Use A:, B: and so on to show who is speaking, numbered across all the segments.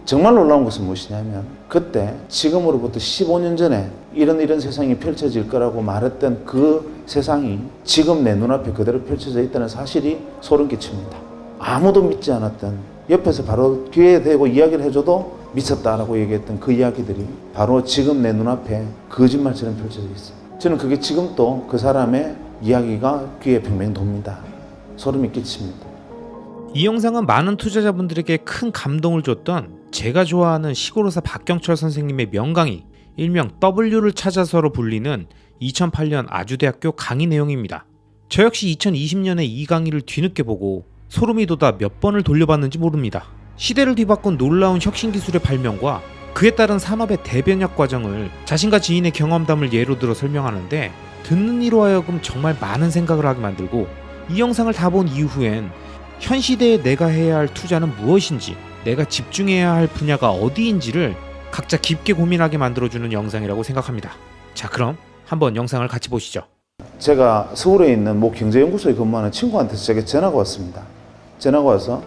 A: 정말 놀라운 것은 무엇이냐면 그때 지금으로부터 15년 전에 이런 세상이 펼쳐질 거라고 말했던 그 세상이 지금 내 눈앞에 그대로 펼쳐져 있다는 사실이 소름 끼칩니다. 아무도 믿지 않았던, 옆에서 바로 귀에 대고 이야기를 해줘도 미쳤다라고 얘기했던 그 이야기들이 바로 지금 내 눈앞에 거짓말처럼 펼쳐져 있어요. 저는 그게 지금도 그 사람의 이야기가 귀에 뱅뱅 돕니다. 소름이 끼칩니다.
B: 이 영상은 많은 투자자분들에게 큰 감동을 줬던 제가 좋아하는 시골의사 박경철 선생님의 명강의, 일명 W를 찾아서로 불리는 2008년 아주대학교 강의 내용입니다. 저 역시 2020년에 이 강의를 뒤늦게 보고 소름이 돋아 몇 번을 돌려봤는지 모릅니다. 시대를 뒤바꾼 놀라운 혁신기술의 발명과 그에 따른 산업의 대변혁 과정을 자신과 지인의 경험담을 예로 들어 설명하는데 듣는 이로 하여금 정말 많은 생각을 하게 만들고, 이 영상을 다 본 이후엔 현 시대에 내가 해야 할 투자는 무엇인지, 내가 집중해야 할 분야가 어디인지를 각자 깊게 고민하게 만들어주는 영상이라고 생각합니다. 자, 그럼 한번 영상을 같이 보시죠.
A: 제가 서울에 있는 모 경제연구소에 근무하는 친구한테 제게 전화가 왔습니다. 전화가 와서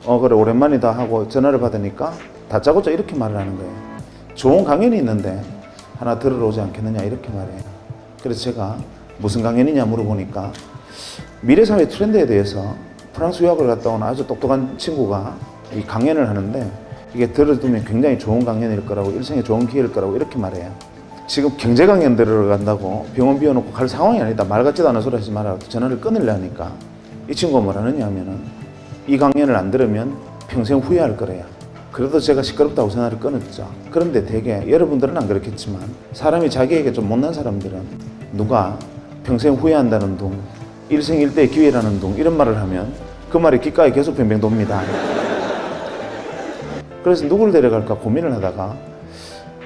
A: 그래 오랜만이다 하고 전화를 받으니까 다짜고짜 이렇게 말을 하는 거예요. 좋은 강연이 있는데 하나 들으러 오지 않겠느냐 이렇게 말해요. 그래서 제가 무슨 강연이냐 물어보니까 미래사회 트렌드에 대해서 프랑스 유학을 갔다 온 아주 똑똑한 친구가 이 강연을 하는데 이게 들어두면 굉장히 좋은 강연일 거라고, 일생에 좋은 기회일 거라고 이렇게 말해요. 지금 경제 강연 들으러 간다고 병원 비워놓고 갈 상황이 아니다. 말 같지도 않은 소리 하지 마라. 전화를 끊으려 하니까 이 친구가 뭐라 하느냐 하면은 이 강연을 안 들으면 평생 후회할 거래요. 그래도 제가 시끄럽다고 전화를 끊었죠. 그런데 되게 여러분들은 안 그렇겠지만 사람이 자기에게 좀 못난 사람들은 누가 평생 후회한다는 둥, 일생일대의 기회라는 둥 이런 말을 하면 그 말이 귓가에 계속 뱅뱅 돕니다. 그래서 누구를 데려갈까 고민을 하다가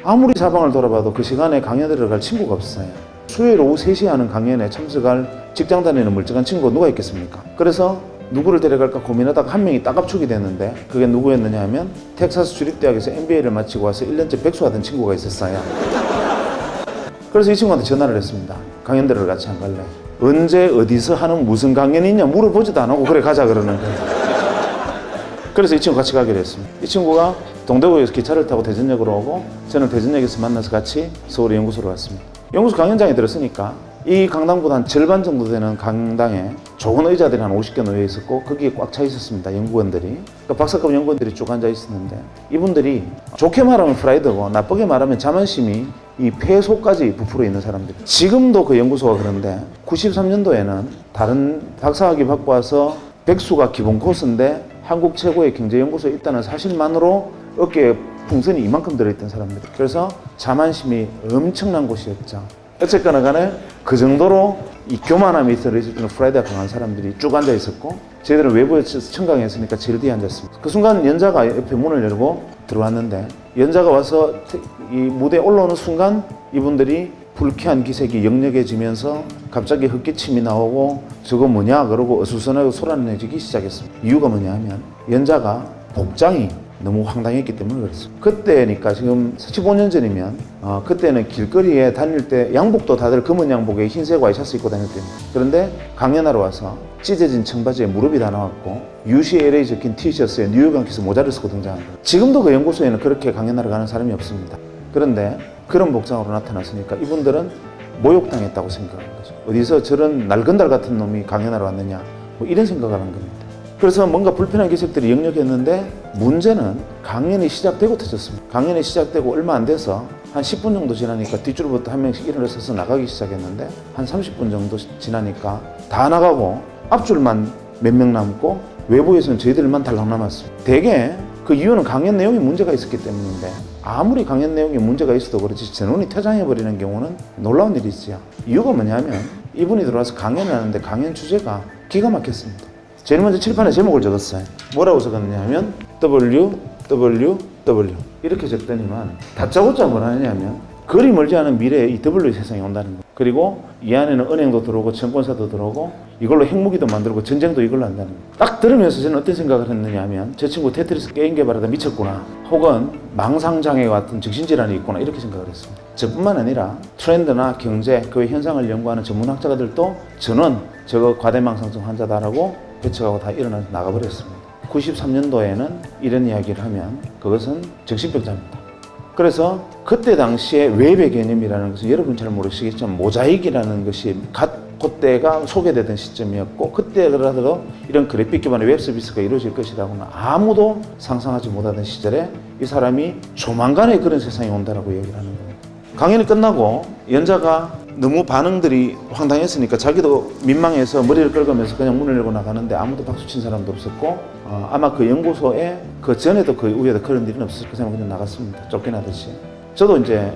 A: 아무리 사방을 돌아봐도 그 시간에 강연 들어갈 친구가 없어요. 수요일 오후 3시에 하는 강연에 참석할 직장 다니는 멀쩡한 친구가 누가 있겠습니까? 그래서 누구를 데려갈까 고민하다가 한 명이 딱 압축이 됐는데 그게 누구였느냐 하면 텍사스 주립대학에서 MBA를 마치고 와서 1년째 백수하던 친구가 있었어요. 그래서 이 친구한테 전화를 했습니다. 강연 들으러 같이 안 갈래? 언제 어디서 하는 무슨 강연이 있냐 물어보지도 안 하고 그래 가자 그러는 거예요. 그래서 이 친구 같이 가기로 했습니다. 이 친구가 동대구에서 기차를 타고 대전역으로 오고 저는 대전역에서 만나서 같이 서울의 연구소로 왔습니다. 연구소 강연장에 들었으니까 이 강당보다 한 절반 정도 되는 강당에 좋은 의자들이 한 50개 놓여 있었고 거기에 꽉 차 있었습니다. 연구원들이. 그러니까 박사급 연구원들이 쭉 앉아 있었는데 이분들이 좋게 말하면 프라이드고 나쁘게 말하면 자만심이 이 폐소까지 부풀어 있는 사람들. 지금도 그 연구소가 그런데 93년도에는 다른 박사학위 받고 와서 백수가 기본 코스인데 한국 최고의 경제연구소에 있다는 사실만으로 어깨에 풍선이 이만큼 들어있던 사람들. 그래서 자만심이 엄청난 곳이었죠. 어쨌거나 간에 그 정도로 이 교만함이 들어있을 때는 프라이드가 강한 사람들이 쭉 앉아 있었고 저희들은 외부에서 청강에 있으니까 제일 뒤에 앉았습니다. 그 순간 연자가 옆에 문을 열고 들어왔는데 연자가 와서 이 무대에 올라오는 순간 이분들이 불쾌한 기색이 역력해지면서 갑자기 헛기침이 나오고 저거 뭐냐 그러고 어수선하고 소란내지기 시작했습니다. 이유가 뭐냐 하면 연자가 복장이 너무 황당했기 때문에 그랬습니다. 그때니까 지금 15년 전이면 그때는 길거리에 다닐 때 양복도 다들 검은 양복에 흰색 와이셔츠 입고 다녔대요. 그런데 강연하러 와서 찢어진 청바지에 무릎이 다 나왔고 UCLA 적힌 티셔츠에 뉴욕 양키스 모자를 쓰고 등장한 거예요. 지금도 그 연구소에는 그렇게 강연하러 가는 사람이 없습니다. 그런데 그런 복장으로 나타났으니까 이분들은 모욕당했다고 생각하는 거죠. 어디서 저런 날건달 같은 놈이 강연하러 왔느냐 뭐 이런 생각을 한 겁니다. 그래서 뭔가 불편한 기색들이 역력했는데 문제는 강연이 시작되고 터졌습니다. 강연이 시작되고 얼마 안 돼서 한 10분 정도 지나니까 뒷줄부터 한 명씩 일어나서 나가기 시작했는데 한 30분 정도 지나니까 다 나가고 앞줄만 몇 명 남고 외부에서는 저희들만 달랑 남았습니다. 대개 그 이유는 강연 내용에 문제가 있었기 때문인데 아무리 강연 내용에 문제가 있어도 그렇지 전원이 퇴장해버리는 경우는 놀라운 일이지요. 이유가 뭐냐면 이분이 들어와서 강연을 하는데 강연 주제가 기가 막혔습니다. 제일 먼저 칠판에 제목을 적었어요. 뭐라고 적었느냐 하면 WWW 이렇게 적더니만 다짜고짜 뭐라 하냐면 그리 멀지 않은 미래에 이 W 세상이 온다는 거예요. 그리고 이 안에는 은행도 들어오고 증권사도 들어오고 이걸로 핵무기도 만들고 전쟁도 이걸로 한다는 거예요. 딱 들으면서 저는 어떤 생각을 했느냐 하면 저 친구 테트리스 게임 개발하다 미쳤구나 혹은 망상장애와 같은 정신질환이 있구나 이렇게 생각을 했습니다. 저뿐만 아니라 트렌드나 경제, 그 현상을 연구하는 전문학자들도 저는 저거 과대망상증 환자다라고 배척하고 다 일어나서 나가버렸습니다. 93년도에는 이런 이야기를 하면 그것은 정신병자입니다. 그래서 그때 당시에 외배 개념이라는 것은 여러분 잘 모르시겠지만 모자익이라는 것이 그때가 소개되던 시점이었고, 그때라도 이런 그래픽 기반의 웹 서비스가 이루어질 것이라고는 아무도 상상하지 못하던 시절에 이 사람이 조만간에 그런 세상이 온다라고 얘기를 하는 겁니다. 강연이 끝나고 연자가 너무 반응들이 황당했으니까 자기도 민망해서 머리를 긁으면서 그냥 문을 열고 나가는데 아무도 박수 친 사람도 없었고, 아마 그 연구소에 그 전에도 그 위에도 그런 일은 없었을 거라고 그냥 나갔습니다. 쫓겨나듯이. 저도 이제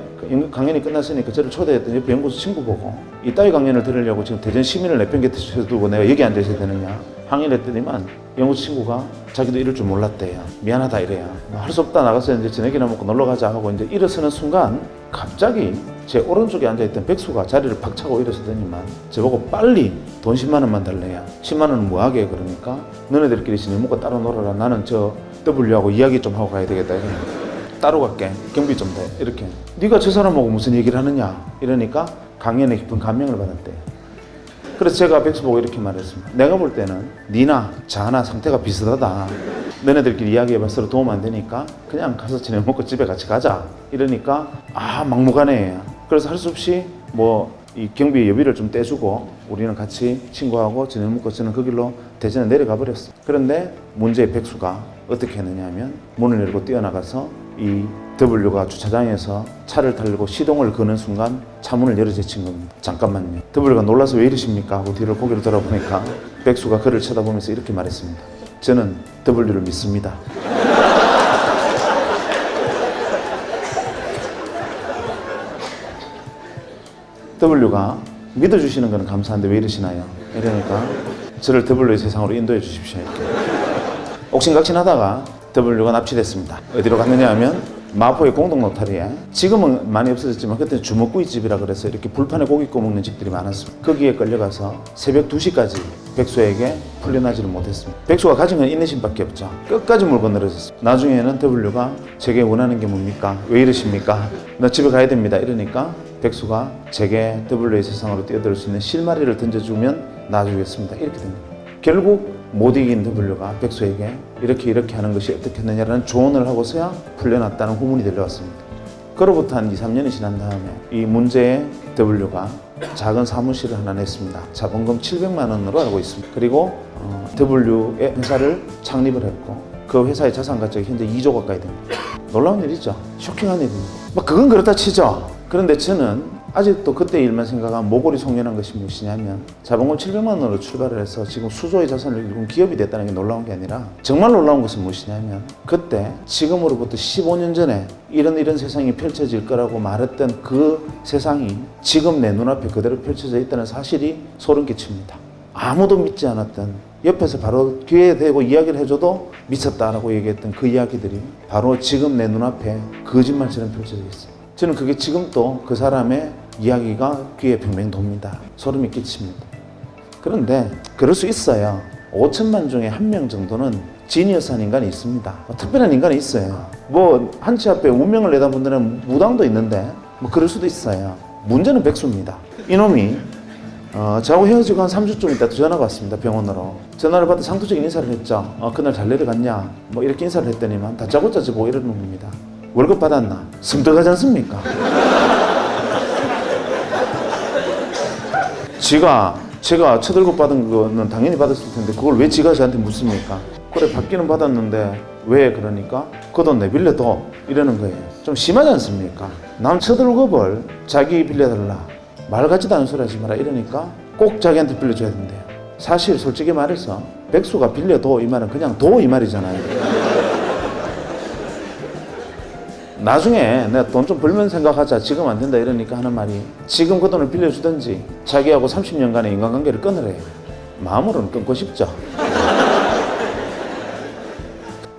A: 강연이 끝났으니까 저를 초대했던 옆에 연구소 친구 보고 이따위 강연을 들으려고 지금 대전 시민을 내팽개쳐두고 내가 여기 앉아 있어야 되느냐 항의를 했더니만 연구소 친구가 자기도 이럴 줄 몰랐대요. 미안하다 이래요. 할 수 없다, 나가서 이제 저녁이나 먹고 놀러 가자 하고 이제 일어서는 순간 갑자기 제 오른쪽에 앉아있던 백수가 자리를 팍 차고 일어서더니만 저보고 빨리 돈 10만 원만 달래요. 10만 원은 뭐하게? 그러니까 너네들끼리 지내 먹고 따로 놀아라. 나는 저 W하고 이야기 좀 하고 가야 되겠다. 따로 갈게. 경비 좀 돼. 이렇게. 네가 저 사람하고 무슨 얘기를 하느냐? 이러니까 강연에 깊은 감명을 받았대요. 그래서 제가 백수 보고 이렇게 말했습니다. 내가 볼 때는 니나 자나 상태가 비슷하다. 너네들끼리 이야기해봐. 서로 도움 안 되니까 그냥 가서 저녁 먹고 집에 같이 가자. 이러니까 막무가내예요. 그래서 할 수 없이 이 경비 여비를 좀 떼주고 우리는 같이 친구하고 저녁 먹고 저는 그 길로 대전에 내려가 버렸어요. 그런데 문제의 백수가 어떻게 했느냐 하면 문을 열고 뛰어나가서 이 W가 주차장에서 차를 타려고 시동을 거는 순간 차문을 열어 제친 겁니다. 잠깐만요. W가 놀라서 왜 이러십니까? 하고 뒤를 고개를 돌아보니까 백수가 그를 쳐다보면서 이렇게 말했습니다. 저는 W를 믿습니다. W가 믿어주시는 건 감사한데 왜 이러시나요? 이러니까 저를 W의 세상으로 인도해 주십시오. 이렇게. 옥신각신하다가 W가 납치됐습니다. 어디로 갔느냐 하면 마포의 공동노타리에, 지금은 많이 없어졌지만 그때 주먹구이집이라 그래서 이렇게 불판에 고기 구워 먹는 집들이 많았습니다. 거기에 끌려가서 새벽 2시까지 백수에게 풀려나지를 못했습니다. 백수가 가진 건 인내심밖에 없죠. 끝까지 물고 늘어졌습니다. 나중에는 W가 제게 원하는 게 뭡니까? 왜 이러십니까? 나 집에 가야 됩니다. 이러니까 백수가 제게 W의 세상으로 뛰어들 수 있는 실마리를 던져주면 놔주겠습니다. 이렇게 됩니다. 결국 못 이긴 W가 백수에게 이렇게 하는 것이 어떻겠느냐라는 조언을 하고서야 풀려났다는 후문이 들려왔습니다. 그로부터 한 2, 3년이 지난 다음에 이 문제의 W가 작은 사무실을 하나 냈습니다. 자본금 700만 원으로 알고 있습니다. 그리고 W의 회사를 창립을 했고 그 회사의 자산 가치가 현재 2조 가까이 됩니다. 놀라운 일이죠. 쇼킹한 일입니다. 그건 그렇다 치죠. 그런데 저는 아직도 그때 일만 생각하면 모골이 송연한 것이 무엇이냐면 자본금 700만 원으로 출발을 해서 지금 수조의 자산을 일군 기업이 됐다는 게 놀라운 게 아니라 정말 놀라운 것은 무엇이냐면 그때 지금으로부터 15년 전에 이런 세상이 펼쳐질 거라고 말했던 그 세상이 지금 내 눈앞에 그대로 펼쳐져 있다는 사실이 소름 끼칩니다. 아무도 믿지 않았던, 옆에서 바로 귀에 대고 이야기를 해줘도 미쳤다라고 얘기했던 그 이야기들이 바로 지금 내 눈앞에 거짓말처럼 펼쳐져 있어요. 저는 그게 지금도 그 사람의 이야기가 귀에 뱅뱅 돕니다. 소름이 끼칩니다. 그런데 그럴 수 있어요. 5천만 중에 1명 정도는 지니어스한 인간이 있습니다. 특별한 인간이 있어요. 한치 앞에 운명을 내다본 데는 무당도 있는데 그럴 수도 있어요. 문제는 백수입니다. 이놈이 저하고 헤어지고 한 3주쯤 있다 전화가 왔습니다. 병원으로. 전화를 받아 상투적인 인사를 했죠. 그날 잘 내려갔냐? 이렇게 인사를 했더니만 다짜고짜 보고 이러는 놈입니다. 월급 받았나? 섬뜩하지 않습니까? 제가 첫 월급 받은 거는 당연히 받았을 텐데 그걸 왜 지가 저한테 묻습니까? 그래 받기는 받았는데 왜? 그러니까 그 돈 내 빌려둬 이러는 거예요. 좀 심하지 않습니까? 남 첫 월급을 자기 빌려달라, 말 같지도 않은 소리 하지 마라 이러니까 꼭 자기한테 빌려줘야 된대요. 사실 솔직히 말해서 백수가 빌려둬 이 말은 그냥 둬 이 말이잖아요. 나중에 내가 돈 좀 벌면 생각하자, 지금 안 된다 이러니까 하는 말이 지금 그 돈을 빌려주든지 자기하고 30년간의 인간관계를 끊으래요. 마음으로는 끊고 싶죠.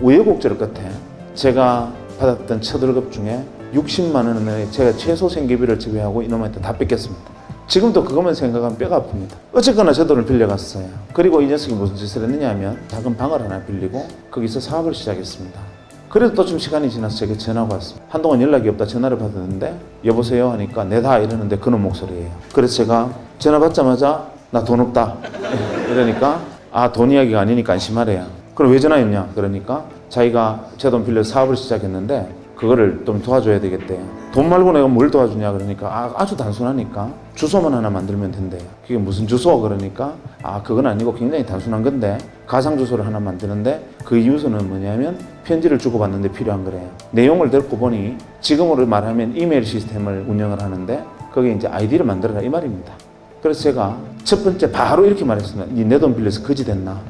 A: 우여곡절 끝에 제가 받았던 첫 월급 중에 60만 원을 제가 최소 생계비를 제외하고 이놈한테 다 뺏겼습니다. 지금도 그것만 생각하면 뼈가 아픕니다. 어쨌거나 제 돈을 빌려갔어요. 그리고 이 녀석이 무슨 짓을 했느냐 하면 작은 방을 하나 빌리고 거기서 사업을 시작했습니다. 그래도 또 좀 시간이 지나서 제게 전화가 왔습니다. 한동안 연락이 없다 전화를 받았는데 여보세요 하니까 내다 이러는데 그놈 목소리예요. 그래서 제가 전화 받자마자 나 돈 없다 이러니까 돈 이야기가 아니니까 안심하래요. 그럼 왜 전화했냐? 그러니까 자기가 제 돈 빌려서 사업을 시작했는데 그거를 좀 도와줘야 되겠대요. 돈 말고 내가 뭘 도와주냐? 그러니까 아주 단순하니까 주소만 하나 만들면 된대요. 그게 무슨 주소? 그러니까 그건 아니고 굉장히 단순한 건데 가상 주소를 하나 만드는데 그 이유는 뭐냐면 편지를 주고받는데 필요한 거래요. 내용을 듣고 보니 지금으로 말하면 이메일 시스템을 운영을 하는데 거기에 이제 아이디를 만들어라 이 말입니다. 그래서 제가 첫 번째 바로 이렇게 말했습니다. 내 돈 빌려서 거지 됐나?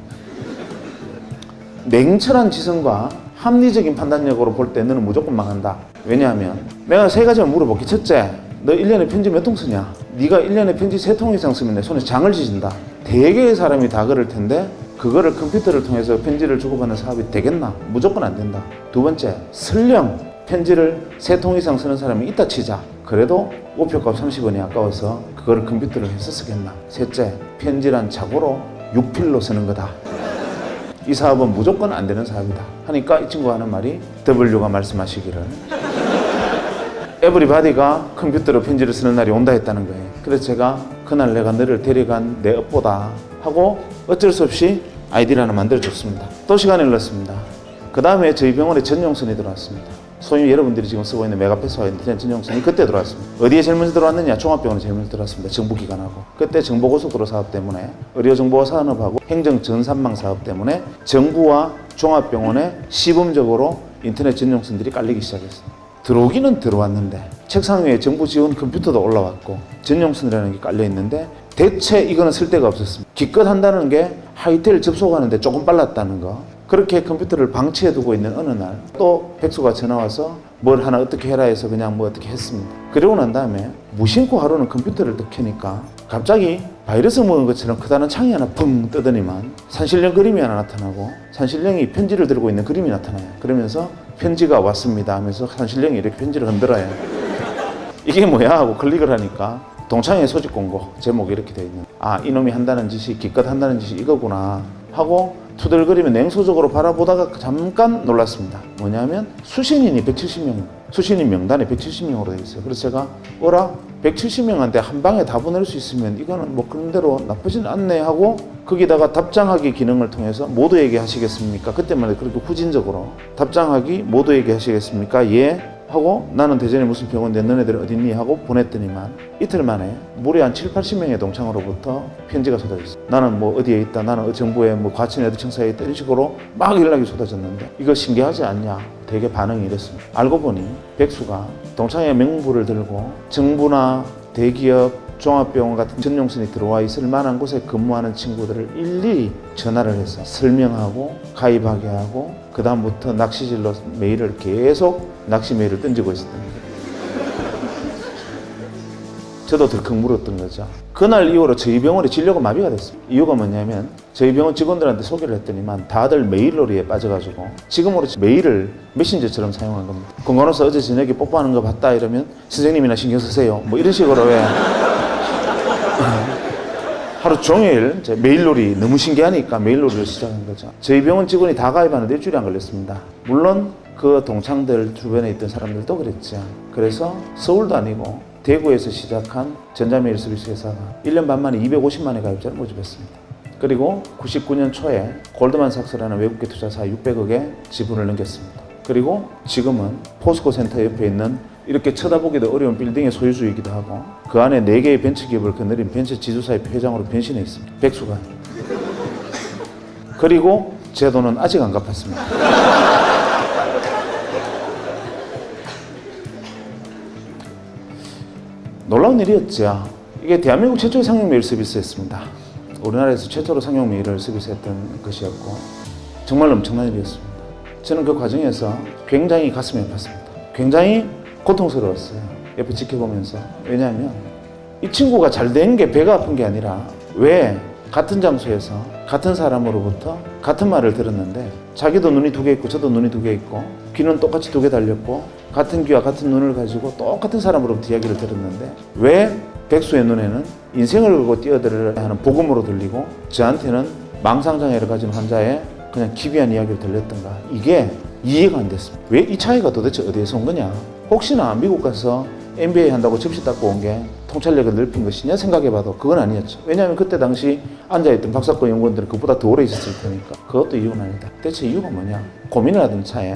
A: 냉철한 지성과 합리적인 판단력으로 볼 때 너는 무조건 망한다. 왜냐하면 내가 세 가지만 물어볼게. 첫째, 너 1년에 편지 몇 통 쓰냐? 네가 1년에 편지 3통 이상 쓰면 내 손에 장을 지진다. 대개의 사람이 다 그럴 텐데 그거를 컴퓨터를 통해서 편지를 주고받는 사업이 되겠나? 무조건 안 된다. 두 번째, 설령 편지를 3통 이상 쓰는 사람이 있다 치자. 그래도 우표값 30원이 아까워서 그거를 컴퓨터를 해서 쓰겠나? 셋째, 편지란 자고로 6필로 쓰는 거다. 이 사업은 무조건 안 되는 사업이다 하니까 이 친구가 하는 말이 W가 말씀하시기를 에브리바디가 컴퓨터로 편지를 쓰는 날이 온다 했다는 거예요. 그래서 제가 그날 내가 너를 데려간 내 업보다 하고 어쩔 수 없이 아이디를 하나 만들어줬습니다. 또 시간이 흘렀습니다. 그 다음에 저희 병원에 전용선이 들어왔습니다. 소위 여러분들이 지금 쓰고 있는 메가패스와 인터넷 전용선이 그때 들어왔습니다. 어디에 제일 먼저 들어왔느냐? 종합병원에 제일 먼저 들어왔습니다. 정부기관하고. 그때 정보고속도로 사업 때문에 의료정보산업하고 행정전산망 사업 때문에 정부와 종합병원에 시범적으로 인터넷 전용선들이 깔리기 시작했습니다. 들어오기는 들어왔는데 책상 위에 정부 지원 컴퓨터도 올라왔고 전용선이라는 게 깔려 있는데 대체 이거는 쓸 데가 없었습니다. 기껏 한다는 게 하이텔 접속하는데 조금 빨랐다는 거. 그렇게 컴퓨터를 방치해 두고 있는 어느 날 또 백수가 전화 와서 뭘 하나 어떻게 해라 해서 그냥 뭐 어떻게 했습니다. 그러고 난 다음에 무심코 하루는 컴퓨터를 딱 켜니까 갑자기 바이러스 먹은 것처럼 크다는 창이 하나 붕 뜨더니만 산신령 그림이 하나 나타나고 산신령이 편지를 들고 있는 그림이 나타나요. 그러면서 편지가 왔습니다 하면서 산신령이 이렇게 편지를 흔들어요. 이게 뭐야 하고 클릭을 하니까 동창회 소집 공고 제목이 이렇게 되어 있는 이놈이 한다는 짓이 기껏 한다는 짓이 이거구나 하고 투덜거리며 냉소적으로 바라보다가 잠깐 놀랐습니다. 뭐냐면 수신인이 170명, 수신인 명단에 170명으로 되어 있어요. 그래서 제가 170명한테 한 방에 다 보낼 수 있으면 이거는 뭐 그런 대로 나쁘진 않네 하고 거기다가 답장하기 기능을 통해서 모두에게 하시겠습니까? 그때만 해도 그렇게 후진적으로 답장하기 모두에게 하시겠습니까? 예. 하고 나는 대전에 무슨 병원인데 너네들 어딨니? 하고 보냈더니만 이틀 만에 무려 한 7, 80명의 동창으로부터 편지가 쏟아졌어요. 나는 뭐 어디에 있다, 나는 정부의 뭐 과천 어디 청사에 있다 이런 식으로 막 연락이 쏟아졌는데 이거 신기하지 않냐? 되게 반응이 이랬습니다. 알고 보니 백수가 동창회 명부를 들고 정부나 대기업 종합병원 같은 전용선이 들어와 있을 만한 곳에 근무하는 친구들을 일일이 전화를 해서 설명하고 가입하게 하고 그 다음부터 낚시질로 메일을 계속 낚시 메일을 던지고 있었던 거예요. 저도 덜컥 물었던 거죠. 그날 이후로 저희 병원의 진료가 마비가 됐습니다. 이유가 뭐냐면 저희 병원 직원들한테 소개를 했더니만 다들 메일놀이에 빠져가지고 지금으로 메일을 메신저처럼 사용한 겁니다. 건강원에서 어제 저녁에 뽀뽀하는 거 봤다 이러면 선생님이나 신경 쓰세요 뭐 이런 식으로 왜 하루 종일 메일놀이 너무 신기하니까 메일놀이를 시작한 거죠. 저희 병원 직원이 다 가입하는데 일주일이 안 걸렸습니다. 물론 그 동창들 주변에 있던 사람들도 그랬죠. 그래서 서울도 아니고 대구에서 시작한 전자메일 서비스 회사가 1년 반 만에 250만의 가입자를 모집했습니다. 그리고 99년 초에 골드만삭스라는 외국계 투자사 600억의 지분을 넘겼습니다. 그리고 지금은 포스코 센터 옆에 있는 이렇게 쳐다보기도 어려운 빌딩의 소유주이기도 하고 그 안에 4개의 벤처기업을 거느린 벤처 지주사의 회장으로 변신해 있습니다. 백수가. 그리고 제 돈은 아직 안 갚았습니다. 놀라운 일이었죠. 이게 대한민국 최초의 상용 메일 서비스였습니다. 우리나라에서 최초로 상용 메일을 서비스했던 것이었고 정말 엄청난 일이었습니다. 저는 그 과정에서 굉장히 가슴이 아팠습니다. 굉장히 고통스러웠어요. 옆에 지켜보면서. 왜냐하면 이 친구가 잘 된 게 배가 아픈 게 아니라 왜 같은 장소에서 같은 사람으로부터 같은 말을 들었는데 자기도 눈이 2개 있고 저도 눈이 2개 있고 귀는 똑같이 2개 달렸고 같은 귀와 같은 눈을 가지고 똑같은 사람으로부터 이야기를 들었는데 왜 백수의 눈에는 인생을 걸고 뛰어들어야 하는 복음으로 들리고 저한테는 망상장애를 가진 환자의 그냥 기비한 이야기를 들렸던가. 이게 이해가 안 됐습니다. 왜 이 차이가 도대체 어디에서 온 거냐. 혹시나 미국 가서 MBA 한다고 접시 닦고 온 게 통찰력을 넓힌 것이냐 생각해봐도 그건 아니었죠. 왜냐하면 그때 당시 앉아있던 박사과 연구원들은 그보다 더 오래 있었을 테니까. 그것도 이유는 아니다. 대체 이유가 뭐냐? 고민을 하던 차에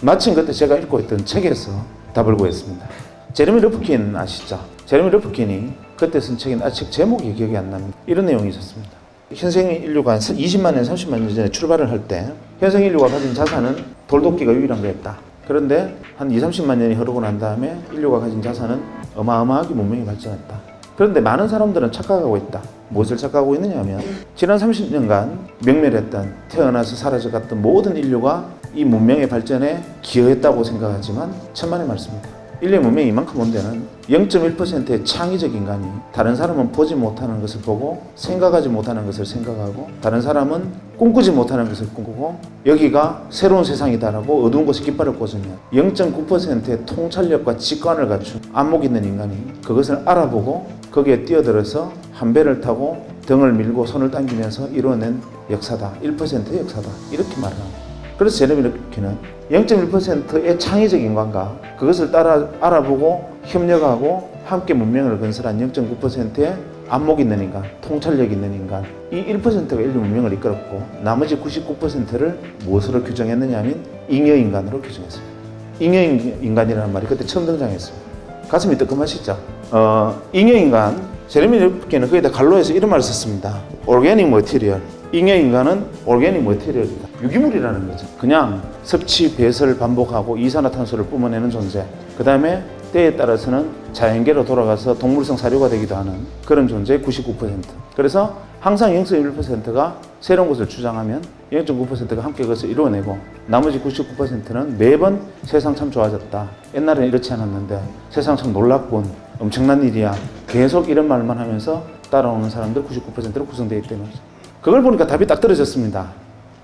A: 마침 그때 제가 읽고 있던 책에서 답을 구했습니다. 제레미 르프킨 아시죠? 제레미 르프킨이 그때 쓴 책인 책 제목이 기억이 안 납니다. 이런 내용이 있었습니다. 현생 인류가 한 20만 년, 30만 년 전에 출발을 할 때 현생 인류가 가진 자산은 돌도끼가 유일한 거였다. 그런데 한 2, 30만 년이 흐르고 난 다음에 인류가 가진 자산은 어마어마하게 문명이 발전했다. 그런데 많은 사람들은 착각하고 있다. 무엇을 착각하고 있느냐 하면 지난 30년간 명멸했던, 태어나서 사라져갔던 모든 인류가 이 문명의 발전에 기여했다고 생각하지만 천만의 말씀입니다. 인류의 문명이 이만큼 온 데는 0.1%의 창의적 인간이 다른 사람은 보지 못하는 것을 보고 생각하지 못하는 것을 생각하고 다른 사람은 꿈꾸지 못하는 것을 꿈꾸고 여기가 새로운 세상이다라고 어두운 곳에 깃발을 꽂으면 0.9%의 통찰력과 직관을 갖춘 안목 있는 인간이 그것을 알아보고 거기에 뛰어들어서 한 배를 타고 등을 밀고 손을 당기면서 이루어낸 역사다. 1%의 역사다. 이렇게 말을 합니다. 그래서 제레미 르프킨은 0.1%의 창의적 인간과 그것을 따라 알아보고 협력하고 함께 문명을 건설한 0.9%의 안목 있는 인간, 통찰력 있는 인간, 이 1%가 인류 문명을 이끌었고 나머지 99%를 무엇으로 규정했느냐 하면 잉여인간으로 규정했습니다. 잉여인간이라는 말이 그때 처음 등장했습니다. 가슴이 뜨끔하시죠? 잉여인간, 제레미 르프킨은 거기다 갈로에서 이런 말을 썼습니다. Organic material. 잉여인간은 organic material이다. 유기물이라는 거죠. 그냥 섭취, 배설 반복하고 이산화탄소를 뿜어내는 존재. 그 다음에 때에 따라서는 자연계로 돌아가서 동물성 사료가 되기도 하는 그런 존재의 99%. 그래서 항상 0.1%가 새로운 것을 주장하면 0.9%가 함께 그것을 이루어내고 나머지 99%는 매번 세상 참 좋아졌다. 옛날에는 이렇지 않았는데 세상 참 놀랍군. 엄청난 일이야. 계속 이런 말만 하면서 따라오는 사람들 99%로 구성되어 있기 때문이죠. 그걸 보니까 답이 딱 떨어졌습니다.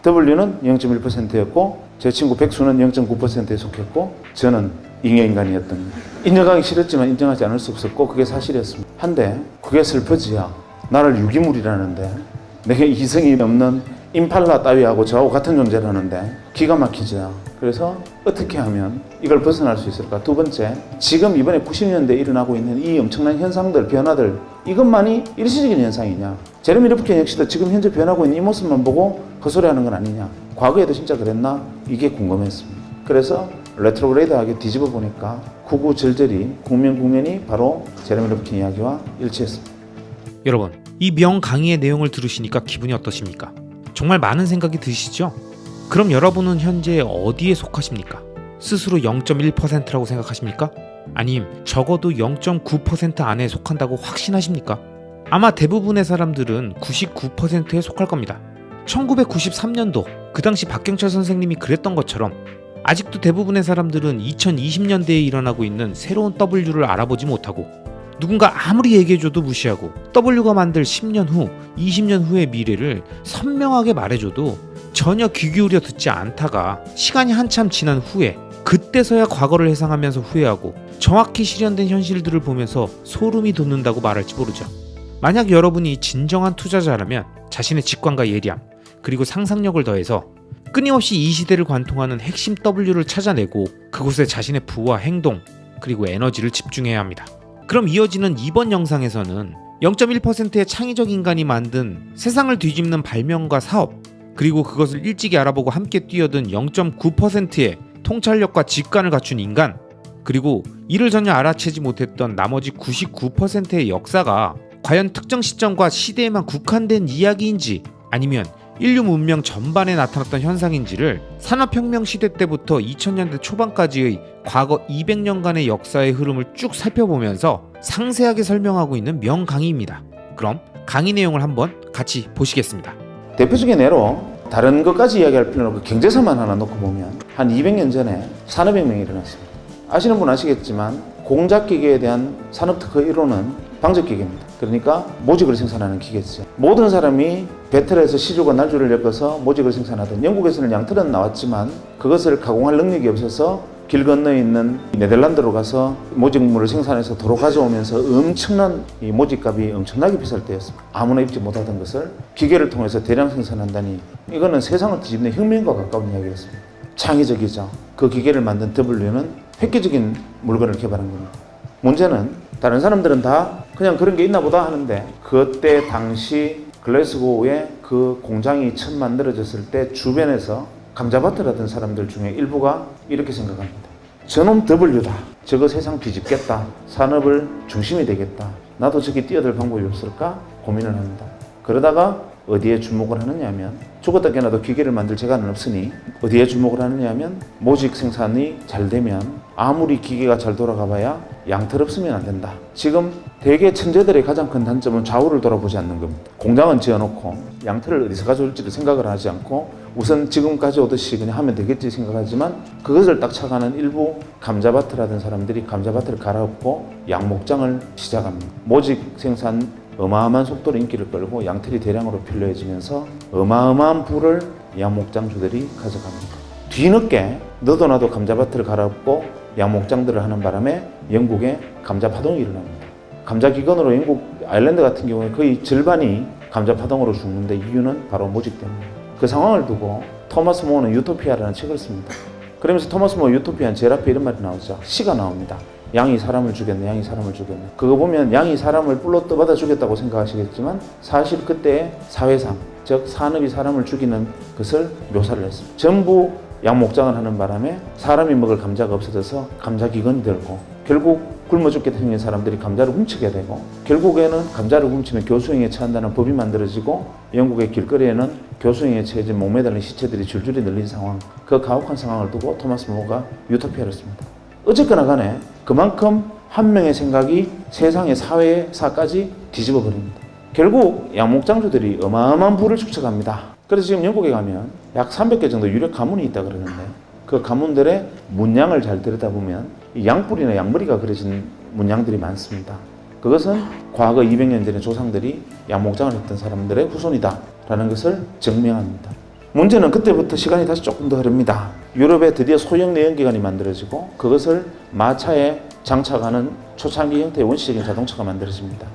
A: W는 0.1%였고 제 친구 백수는 0.9%에 속했고 저는 잉여인간이었던 거예요. 인정하기 싫었지만 인정하지 않을 수 없었고 그게 사실이었습니다. 한데 그게 슬퍼지야. 나를 유기물이라는데 내게 이성이 없는 임팔라 따위하고 저하고 같은 존재라는데 기가 막히죠. 그래서 어떻게 하면 이걸 벗어날 수 있을까? 두 번째, 지금 이번에 90년대에 일어나고 있는 이 엄청난 현상들, 변화들 이것만이 일시적인 현상이냐? 제레미 르프킨 역시도 지금 현재 변하고 있는 이 모습만 보고 헛소리하는 건 아니냐? 과거에도 진짜 그랬나? 이게 궁금했습니다. 그래서 레트로그레이드하게 뒤집어 보니까 구구절절히 국면이 바로 제레미 르프킨 이야기와 일치했습니다.
B: 여러분, 이 명강의의 내용을 들으시니까 기분이 어떠십니까? 정말 많은 생각이 드시죠? 그럼 여러분은 현재 어디에 속하십니까? 스스로 0.1%라고 생각하십니까? 아님 적어도 0.9% 안에 속한다고 확신하십니까? 아마 대부분의 사람들은 99%에 속할 겁니다. 1993년도 그 당시 박경철 선생님이 그랬던 것처럼 아직도 대부분의 사람들은 2020년대에 일어나고 있는 새로운 W를 알아보지 못하고 누군가 아무리 얘기해줘도 무시하고 W가 만들 10년 후, 20년 후의 미래를 선명하게 말해줘도 전혀 귀 기울여 듣지 않다가 시간이 한참 지난 후에 그때서야 과거를 회상하면서 후회하고 정확히 실현된 현실들을 보면서 소름이 돋는다고 말할지 모르죠. 만약 여러분이 진정한 투자자라면 자신의 직관과 예리함 그리고 상상력을 더해서 끊임없이 이 시대를 관통하는 핵심 W를 찾아내고 그곳에 자신의 부와 행동 그리고 에너지를 집중해야 합니다. 그럼 이어지는 이번 영상에서는 0.1%의 창의적 인간이 만든 세상을 뒤집는 발명과 사업 그리고 그것을 일찍이 알아보고 함께 뛰어든 0.9%의 통찰력과 직관을 갖춘 인간 그리고 이를 전혀 알아채지 못했던 나머지 99%의 역사가 과연 특정 시점과 시대에만 국한된 이야기인지 아니면 인류 문명 전반에 나타났던 현상인지를 산업혁명 시대 때부터 2000년대 초반까지의 과거 200년간의 역사의 흐름을 쭉 살펴보면서 상세하게 설명하고 있는 명강의입니다. 그럼 강의 내용을 한번 같이 보시겠습니다.
A: 대표적인 예로 다른 것까지 이야기할 필요는 없고 경제사만 하나 놓고 보면 한 200년 전에 산업혁명이 일어났습니다. 아시는 분 아시겠지만 공작기계에 대한 산업특허 1호는 방적기계입니다. 그러니까 모직을 생산하는 기계죠. 모든 사람이 배틀에서 시주가 날줄을 엮어서 모직을 생산하던 영국에서는 양털은 나왔지만 그것을 가공할 능력이 없어서 길 건너에 있는 네덜란드로 가서 모직물을 생산해서 도로 가져오면서 엄청난 이 모직값이 엄청나게 비쌀 때였습니다. 아무나 입지 못하던 것을 기계를 통해서 대량 생산한다니 이거는 세상을 뒤집는 혁명과 가까운 이야기였습니다. 창의적이죠. 그 기계를 만든 W는 획기적인 물건을 개발한 겁니다. 문제는 다른 사람들은 다 그냥 그런 게 있나 보다 하는데 그때 당시 글래스고의 그 공장이 처음 만들어졌을 때 주변에서 감자밭을 하던 사람들 중에 일부가 이렇게 생각합니다. 저놈 W다. 저거 세상 뒤집겠다. 산업을 중심이 되겠다. 나도 저기 뛰어들 방법이 없을까? 고민을 합니다. 그러다가 어디에 주목을 하느냐 하면 죽었다 깨나도 기계를 만들 재간은 없으니 어디에 주목을 하느냐 하면 모직 생산이 잘 되면 아무리 기계가 잘 돌아가 봐야 양털 없으면 안 된다. 지금 대개 천재들의 가장 큰 단점은 좌우를 돌아보지 않는 겁니다. 공장은 지어놓고 양털을 어디서 가져올지를 생각을 하지 않고 우선 지금 가져오듯이 그냥 하면 되겠지 생각하지만 그것을 딱 착안한 일부 감자밭을 하던 사람들이 감자밭을 갈아엎고 양목장을 시작합니다. 모직 생산 어마어마한 속도로 인기를 끌고 양털이 대량으로 필요해지면서 어마어마한 부를 양목장주들이 가져갑니다. 뒤늦게 너도 나도 감자밭을 갈아엎고 양목장들을 하는 바람에 영국에 감자파동이 일어납니다. 감자기근으로 영국 아일랜드 같은 경우에 거의 절반이 감자파동으로 죽는데 이유는 바로 모직 때문입니다. 그 상황을 두고 토마스 모어는 유토피아라는 책을 씁니다. 그러면서 토마스 모어 유토피아는 제일 앞에 이런 말이 나오죠. 시가 나옵니다. 양이 사람을 죽였네, 양이 사람을 죽였네. 그거 보면 양이 사람을 뿔로 떠받아 죽였다고 생각하시겠지만 사실 그때의 사회상, 즉 산업이 사람을 죽이는 것을 묘사를 했습니다. 전부 양목장을 하는 바람에 사람이 먹을 감자가 없어져서 감자기근이 들고 결국 굶어 죽게 생긴 사람들이 감자를 훔치게 되고 결국에는 감자를 훔치면 교수형에 처한다는 법이 만들어지고 영국의 길거리에는 교수형에 처해진 목매달린 시체들이 줄줄이 늘린 상황, 그 가혹한 상황을 두고 토마스 모어가 유토피아를 씁니다. 어쨌거나 간에 그만큼 한 명의 생각이 세상의 사회사까지 뒤집어 버립니다. 결국 양목장주들이 어마어마한 부를 축적합니다. 그래서 지금 영국에 가면 약 300개 정도 유력 가문이 있다 그러는데 그 가문들의 문양을 잘 들여다보면 이 양뿔이나 양머리가 그려진 문양들이 많습니다. 그것은 과거 200년 전에 조상들이 양목장을 했던 사람들의 후손이다라는 것을 증명합니다. 문제는 그때부터 시간이 다시 조금 더 흐릅니다. 유럽에 드디어 소형 내연기관이 만들어지고 그것을 마차에 장착하는 초창기 형태의 원시적인 자동차가 만들어집니다.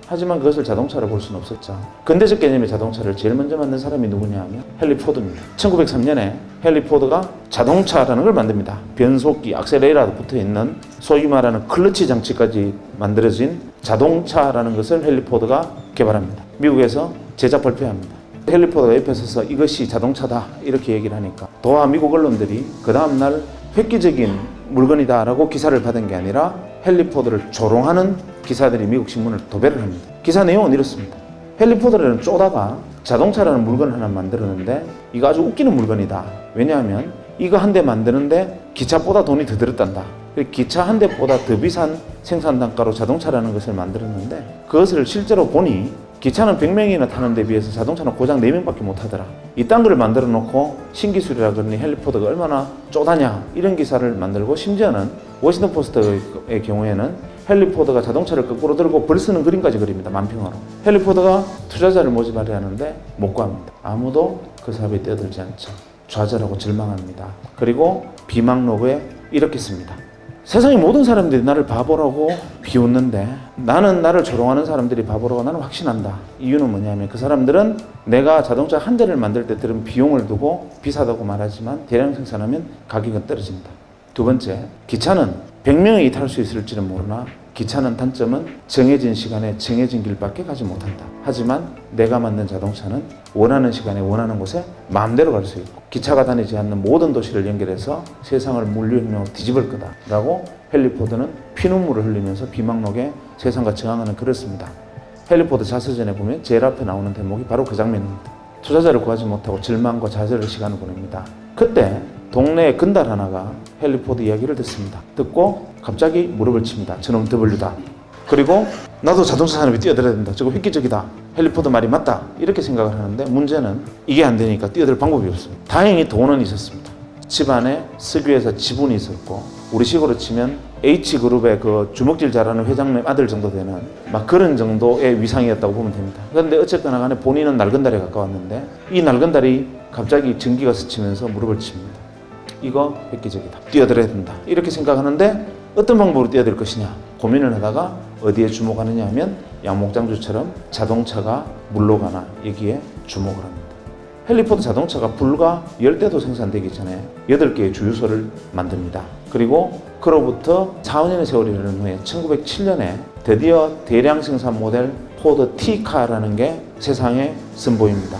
A: 하지만 그것을 자동차로 볼 수는 없었죠. 근대적 개념의 자동차를 제일 먼저 만든 사람이 누구냐 하면 헨리 포드입니다. 1903년에 헨리 포드가 자동차라는 걸 만듭니다. 변속기, 악셀레이터가 붙어있는 소위 말하는 클러치 장치까지 만들어진 자동차라는 것을 헨리 포드가 개발합니다. 미국에서 제작 발표합니다. 헨리 포드가 옆에 서서 이것이 자동차다 이렇게 얘기를 하니까 도하 미국 언론들이 그 다음날 획기적인 물건이다 라고 기사를 받은 게 아니라 헨리 포드를 조롱하는 기사들이 미국 신문을 도배를 합니다. 기사 내용은 이렇습니다. 헨리 포드라는 쪼다가 자동차라는 물건을 하나 만들었는데 이거 아주 웃기는 물건이다. 왜냐하면 이거 한 대 만드는데 기차보다 돈이 더 들었단다. 기차 한 대보다 더 비싼 생산 단가로 자동차라는 것을 만들었는데 그것을 실제로 보니 기차는 100명이나 타는 데 비해서 자동차는 고작 4명밖에 못 하더라. 이딴 걸 만들어 놓고 신기술이라 그러니 헨리 포드가 얼마나 쪼다냐 이런 기사를 만들고 심지어는 워싱턴 포스트의 경우에는 헨리 포드가 자동차를 거꾸로 들고 벌 쓰는 그림까지 그립니다. 만평으로. 헨리 포드가 투자자를 모집하려 하는데 못 구합니다. 아무도 그 사업에 뛰어들지 않죠. 좌절하고 절망합니다. 그리고 비망록에 이렇게 씁니다. 세상의 모든 사람들이 나를 바보라고 비웃는데 나는 나를 조롱하는 사람들이 바보라고 나는 확신한다. 이유는 뭐냐면 그 사람들은 내가 자동차 한 대를 만들 때 들은 비용을 두고 비싸다고 말하지만 대량 생산하면 가격은 떨어진다. 두 번째, 기차는 100명이 탈 수 있을지는 모르나 기차는 단점은 정해진 시간에 정해진 길밖에 가지 못한다. 하지만 내가 만든 자동차는 원하는 시간에 원하는 곳에 마음대로 갈 수 있고 기차가 다니지 않는 모든 도시를 연결해서 세상을 물류혁명으로 뒤집을 거다 라고 헨리 포드는 피눈물을 흘리면서 비망록에 세상과 저항하는 글을 씁니다. 헨리 포드 자서전에 보면 제일 앞에 나오는 대목이 바로 그 장면입니다. 투자자를 구하지 못하고 절망과 좌절의 시간을 보냅니다. 그때 동네에 건달 하나가 헨리 포드 이야기를 듣습니다. 듣고 갑자기 무릎을 칩니다. 저놈 W다. 그리고 나도 자동차 산업에 뛰어들어야 된다. 저거 획기적이다. 헨리 포드 말이 맞다. 이렇게 생각을 하는데 문제는 이게 안 되니까 뛰어들 방법이 없습니다. 다행히 돈은 있었습니다. 집안에 석유회사 지분이 있었고 우리식으로 치면 H그룹의 그 주먹질 잘하는 회장님 아들 정도 되는 막 그런 정도의 위상이었다고 보면 됩니다. 그런데 어쨌거나 간에 본인은 날건달에 가까웠는데 이 날건달이 갑자기 전기가 스치면서 무릎을 칩니다. 이거 획기적이다. 뛰어들어야 된다. 이렇게 생각하는데 어떤 방법으로 뛰어들 것이냐 고민을 하다가 어디에 주목하느냐 하면 양목장주처럼 자동차가 물로 가나 여기에 주목을 합니다. 헨리 포드 자동차가 불과 10대도 생산되기 전에 8개의 주유소를 만듭니다. 그리고 그로부터 4, 5년의 세월이 흐른 후에 1907년에 드디어 대량 생산 모델 포드 T카라는 게 세상에 선보입니다.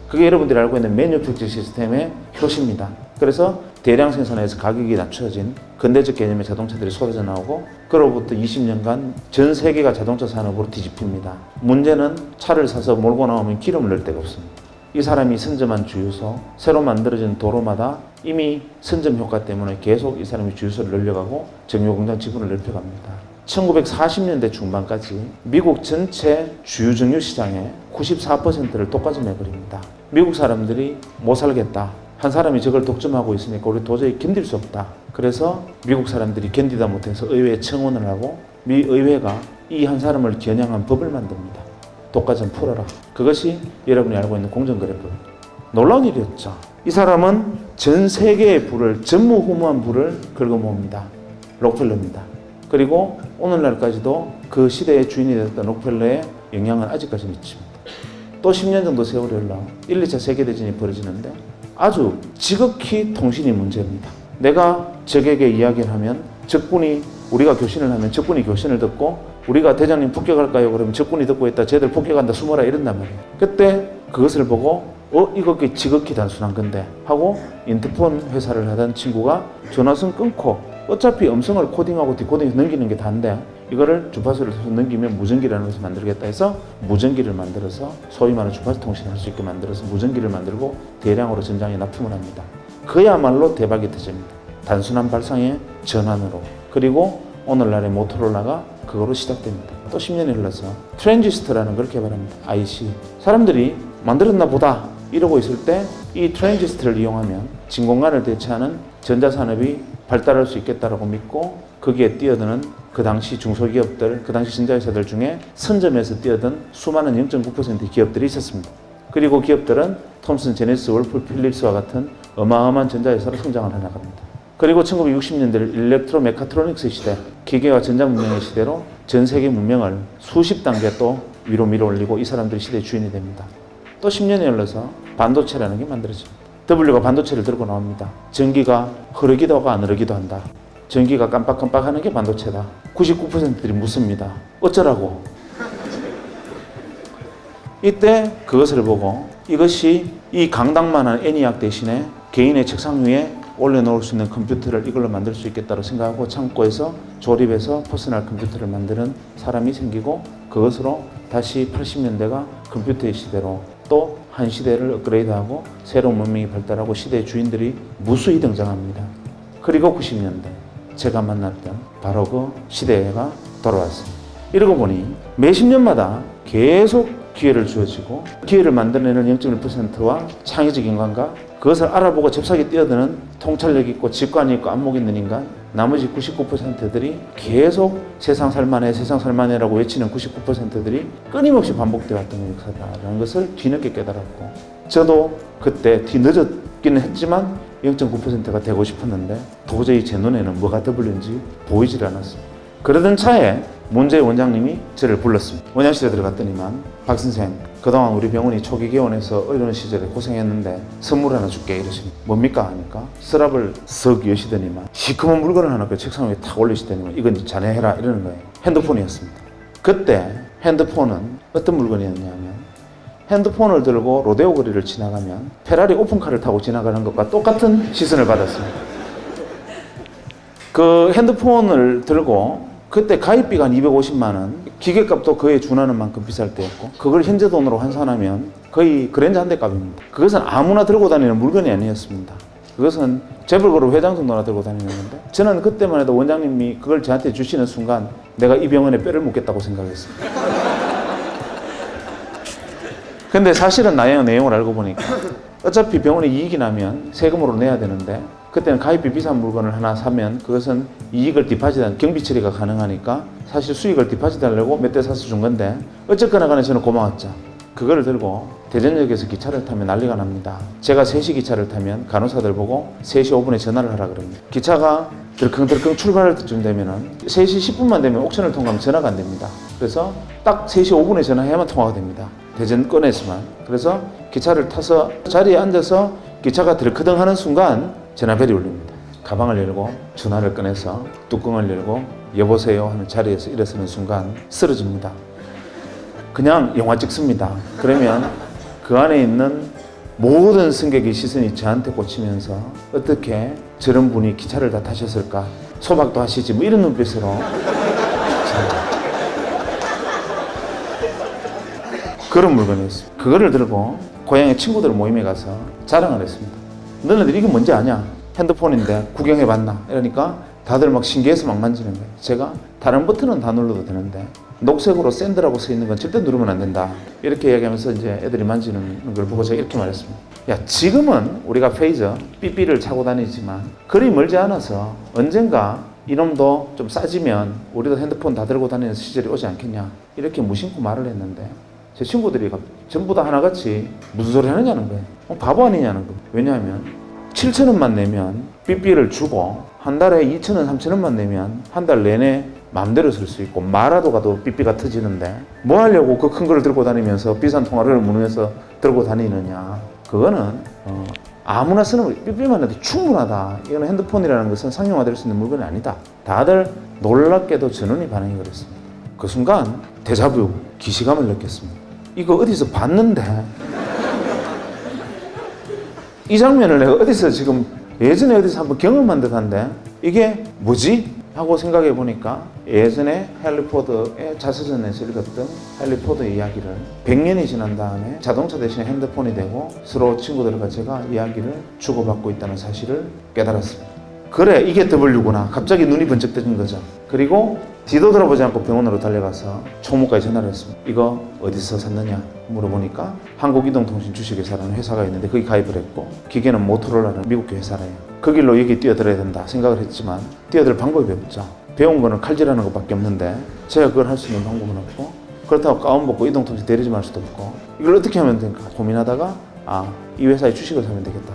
A: 그게 여러분들이 알고 있는 매뉴팩처 시스템의 효시입니다. 그래서 대량 생산에서 가격이 낮춰진 근대적 개념의 자동차들이 쏟아져 나오고 그로부터 20년간 전 세계가 자동차 산업으로 뒤집힙니다. 문제는 차를 사서 몰고 나오면 기름을 넣을 데가 없습니다. 이 사람이 선점한 주유소, 새로 만들어진 도로마다 이미 선점 효과 때문에 계속 이 사람이 주유소를 늘려가고 정유공장 지분을 넓혀갑니다. 1940년대 중반까지 미국 전체 주유정유 시장의 94%를 독과점해버립니다. 미국 사람들이 못 살겠다. 한 사람이 저걸 독점하고 있으니까 우리 도저히 견딜 수 없다. 그래서 미국 사람들이 견디다 못해서 의회에 청원을 하고 미 의회가 이 한 사람을 겨냥한 법을 만듭니다. 독과점 풀어라. 그것이 여러분이 알고 있는 공정거래법. 놀라운 일이었죠. 이 사람은 전 세계의 부를, 전무후무한 부를 긁어모읍니다. 록펠러입니다. 그리고 오늘날까지도 그 시대의 주인이 됐던 록펠러의 영향은 아직까지 미칩니다. 또 10년 정도 세월이 흘러 1, 2차 세계대전이 벌어지는데 아주 지극히 통신이 문제입니다. 내가 적에게 이야기를 하면 적군이, 우리가 교신을 하면 적군이 교신을 듣고 우리가 대장님 폭격할까요? 그러면 적군이 듣고 있다. 쟤들 폭격한다. 숨어라. 이런단 말이에요. 그때 그것을 보고 이거 지극히 단순한 건데 하고 인터폰 회사를 하던 친구가 전화선 끊고 어차피 음성을 코딩하고 디코딩해서 넘기는 게 다인데 이거를 주파수를 넘기면 무전기라는 것을 만들겠다 해서 무전기를 만들어서 소위 말하는 주파수 통신을 할 수 있게 만들어서 무전기를 만들고 대량으로 전장에 납품을 합니다. 그야말로 대박이 터집니다. 단순한 발상의 전환으로. 그리고 오늘날의 모토로라가 그거로 시작됩니다. 또 10년이 흘러서 트랜지스터라는 걸 개발합니다. IC. 사람들이 만들었나 보다 이러고 있을 때 이 트랜지스터를 이용하면 진공관을 대체하는 전자산업이 발달할 수 있겠다라고 믿고 거기에 뛰어드는 그 당시 중소기업들, 그 당시 전자회사들 중에 선점에서 뛰어든 수많은 0.9%의 기업들이 있었습니다. 그리고 기업들은 톰슨, 제네시스, 월풀, 필립스와 같은 어마어마한 전자회사로 성장을 해나갑니다. 그리고 1960년대 일렉트로 메카트로닉스 시대, 기계와 전자 문명의 시대로 전 세계 문명을 수십 단계 또 위로 밀어올리고 이 사람들이 시대의 주인이 됩니다. 또 10년이 흘러서 반도체라는 게 만들어집니다. W가 반도체를 들고 나옵니다. 전기가 흐르기도 하고 안 흐르기도 한다. 전기가 깜빡깜빡하는 게 반도체다. 99%들이 묻습니다. 어쩌라고? 이때 그것을 보고 이것이 이 강당만한 애니악 대신에 개인의 책상 위에 올려놓을 수 있는 컴퓨터를 이걸로 만들 수 있겠다고 생각하고 창고에서 조립해서 퍼스널 컴퓨터를 만드는 사람이 생기고 그것으로 다시 80년대가 컴퓨터의 시대로 또 한 시대를 업그레이드하고 새로운 문명이 발달하고 시대의 주인들이 무수히 등장합니다. 그리고 90년대 제가 만났던 바로 그 시대가 돌아왔습니다. 이러고 보니 매십 년마다 계속 기회를 주어지고 기회를 만들어내는 0.1%와 창의적인 인간과 그것을 알아보고 잽싸게 뛰어드는 통찰력 있고 직관이 있고 안목 있는 인간, 나머지 99%들이 계속 세상 살만해라고 외치는 99%들이 끊임없이 반복되어 왔던 역사다라는 것을 뒤늦게 깨달았고 저도 그때 뒤늦었기는 했지만 0.9%가 되고 싶었는데 도저히 제 눈에는 뭐가 W인지 보이질 않았습니다. 그러던 차에 문제의 원장님이 저를 불렀습니다. 원장실에 들어갔더니만 박 선생, 그동안 우리 병원이 초기 개원해서 어려운 시절에 고생했는데 선물 하나 줄게 이러십니다. 뭡니까 하니까 서랍을 썩 여시더니만 시커먼 물건을 하나 그 책상 위에 탁 올리시더니만 이건 자네 해라 이러는 거예요. 핸드폰이었습니다. 그때 핸드폰은 어떤 물건이었냐면 핸드폰을 들고 로데오 거리를 지나가면 페라리 오픈카를 타고 지나가는 것과 똑같은 시선을 받았습니다. 그 핸드폰을 들고 그때 가입비가 한 250만 원, 기계값도 그에 준하는 만큼 비쌀 때였고 그걸 현재 돈으로 환산하면 거의 그랜저 한 대 값입니다. 그것은 아무나 들고 다니는 물건이 아니었습니다. 그것은 재벌그룹 회장 정도나 들고 다니는 건데 저는 그때만 해도 원장님이 그걸 저한테 주시는 순간 내가 이 병원에 뼈를 묻겠다고 생각했습니다. 근데 사실은 내용을 알고 보니까 어차피 병원에 이익이 나면 세금으로 내야 되는데 그때는 가입비 비싼 물건을 하나 사면 그것은 이익을 디파짓한 경비 처리가 가능하니까 사실 수익을 디파짓하려고 몇 대 사서 준 건데 어쨌거나 간에 저는 고마웠죠. 그거를 들고 대전역에서 기차를 타면 난리가 납니다. 제가 3시 기차를 타면 간호사들 보고 3시 5분에 전화를 하라 그럽니다. 기차가 들컹들컹 출발할 때쯤 되면은 3시 10분만 되면 옥션을 통과하면 전화가 안 됩니다. 그래서 딱 3시 5분에 전화해야만 통화가 됩니다. 대전권에서만. 그래서 기차를 타서 자리에 앉아서 기차가 들커덩 하는 순간 전화벨이 울립니다. 가방을 열고 전화를 꺼내서 뚜껑을 열고 여보세요 하는 자리에서 일어서는 순간 쓰러집니다. 그냥 영화 찍습니다. 그러면 그 안에 있는 모든 승객의 시선이 저한테 꽂히면서 어떻게 저런 분이 기차를 다 타셨을까? 소박도 하시지 뭐 이런 눈빛으로 그런 물건이었어요. 그거를 들고 고향의 친구들 모임에 가서 자랑을 했습니다. 너네들 이게 뭔지 아냐? 핸드폰인데 구경해봤나? 이러니까 다들 막 신기해서 막 만지는 거예요. 제가 다른 버튼은 다 눌러도 되는데 녹색으로 샌드라고 써 있는 건 절대 누르면 안 된다. 이렇게 이야기하면서 이제 애들이 만지는 걸 보고 제가 이렇게 말했습니다. 야, 지금은 우리가 페이저, 삐삐를 차고 다니지만 그리 멀지 않아서 언젠가 이놈도 좀 싸지면 우리도 핸드폰 다 들고 다니는 시절이 오지 않겠냐. 이렇게 무심코 말을 했는데 제 친구들이 전부 다 하나같이 무슨 소리 하느냐는 거예요. 바보 아니냐는 거예요. 왜냐하면 7,000원만 내면 삐삐를 주고 한 달에 2,000원, 3,000원만 내면 한 달 내내 마음대로 쓸 수 있고 말아도 가도 삐삐가 터지는데 뭐 하려고 그 큰 걸 들고 다니면서 비싼 통화를 문으면서 들고 다니느냐. 그거는 아무나 쓰는 삐삐만 해도 충분하다. 이거는 핸드폰이라는 것은 상용화될 수 있는 물건이 아니다. 다들 놀랍게도 전원이 반응이 그랬습니다. 그 순간 데자뷰, 기시감을 느꼈습니다. 이거 어디서 봤는데 이 장면을 내가 어디서 지금 예전에 어디서 한번 경험한 듯한데 이게 뭐지? 하고 생각해 보니까 예전에 헨리포드의 자서전에서 읽었던 헨리포드의 이야기를 100년이 지난 다음에 자동차 대신 핸드폰이 되고 서로 친구들과 제가 이야기를 주고받고 있다는 사실을 깨달았습니다. 그래, 이게 W구나. 갑자기 눈이 번쩍 뜨는 거죠. 그리고 뒤도 돌아보지 않고 병원으로 달려가서 총무과에 전화를 했습니다. 이거 어디서 샀느냐 물어보니까 한국이동통신 주식회사라는 회사가 있는데 거기 가입을 했고 기계는 모토로라는 미국 회사래요. 그 길로 여기 뛰어들어야 된다 생각을 했지만 뛰어들 방법이 없죠. 배운 거는 칼질하는 것밖에 없는데 제가 그걸 할 수 있는 방법은 없고 그렇다고 가운 벗고 이동통신 대리점 할 수도 없고 이걸 어떻게 하면 될까 고민하다가 이 회사의 주식을 사면 되겠다.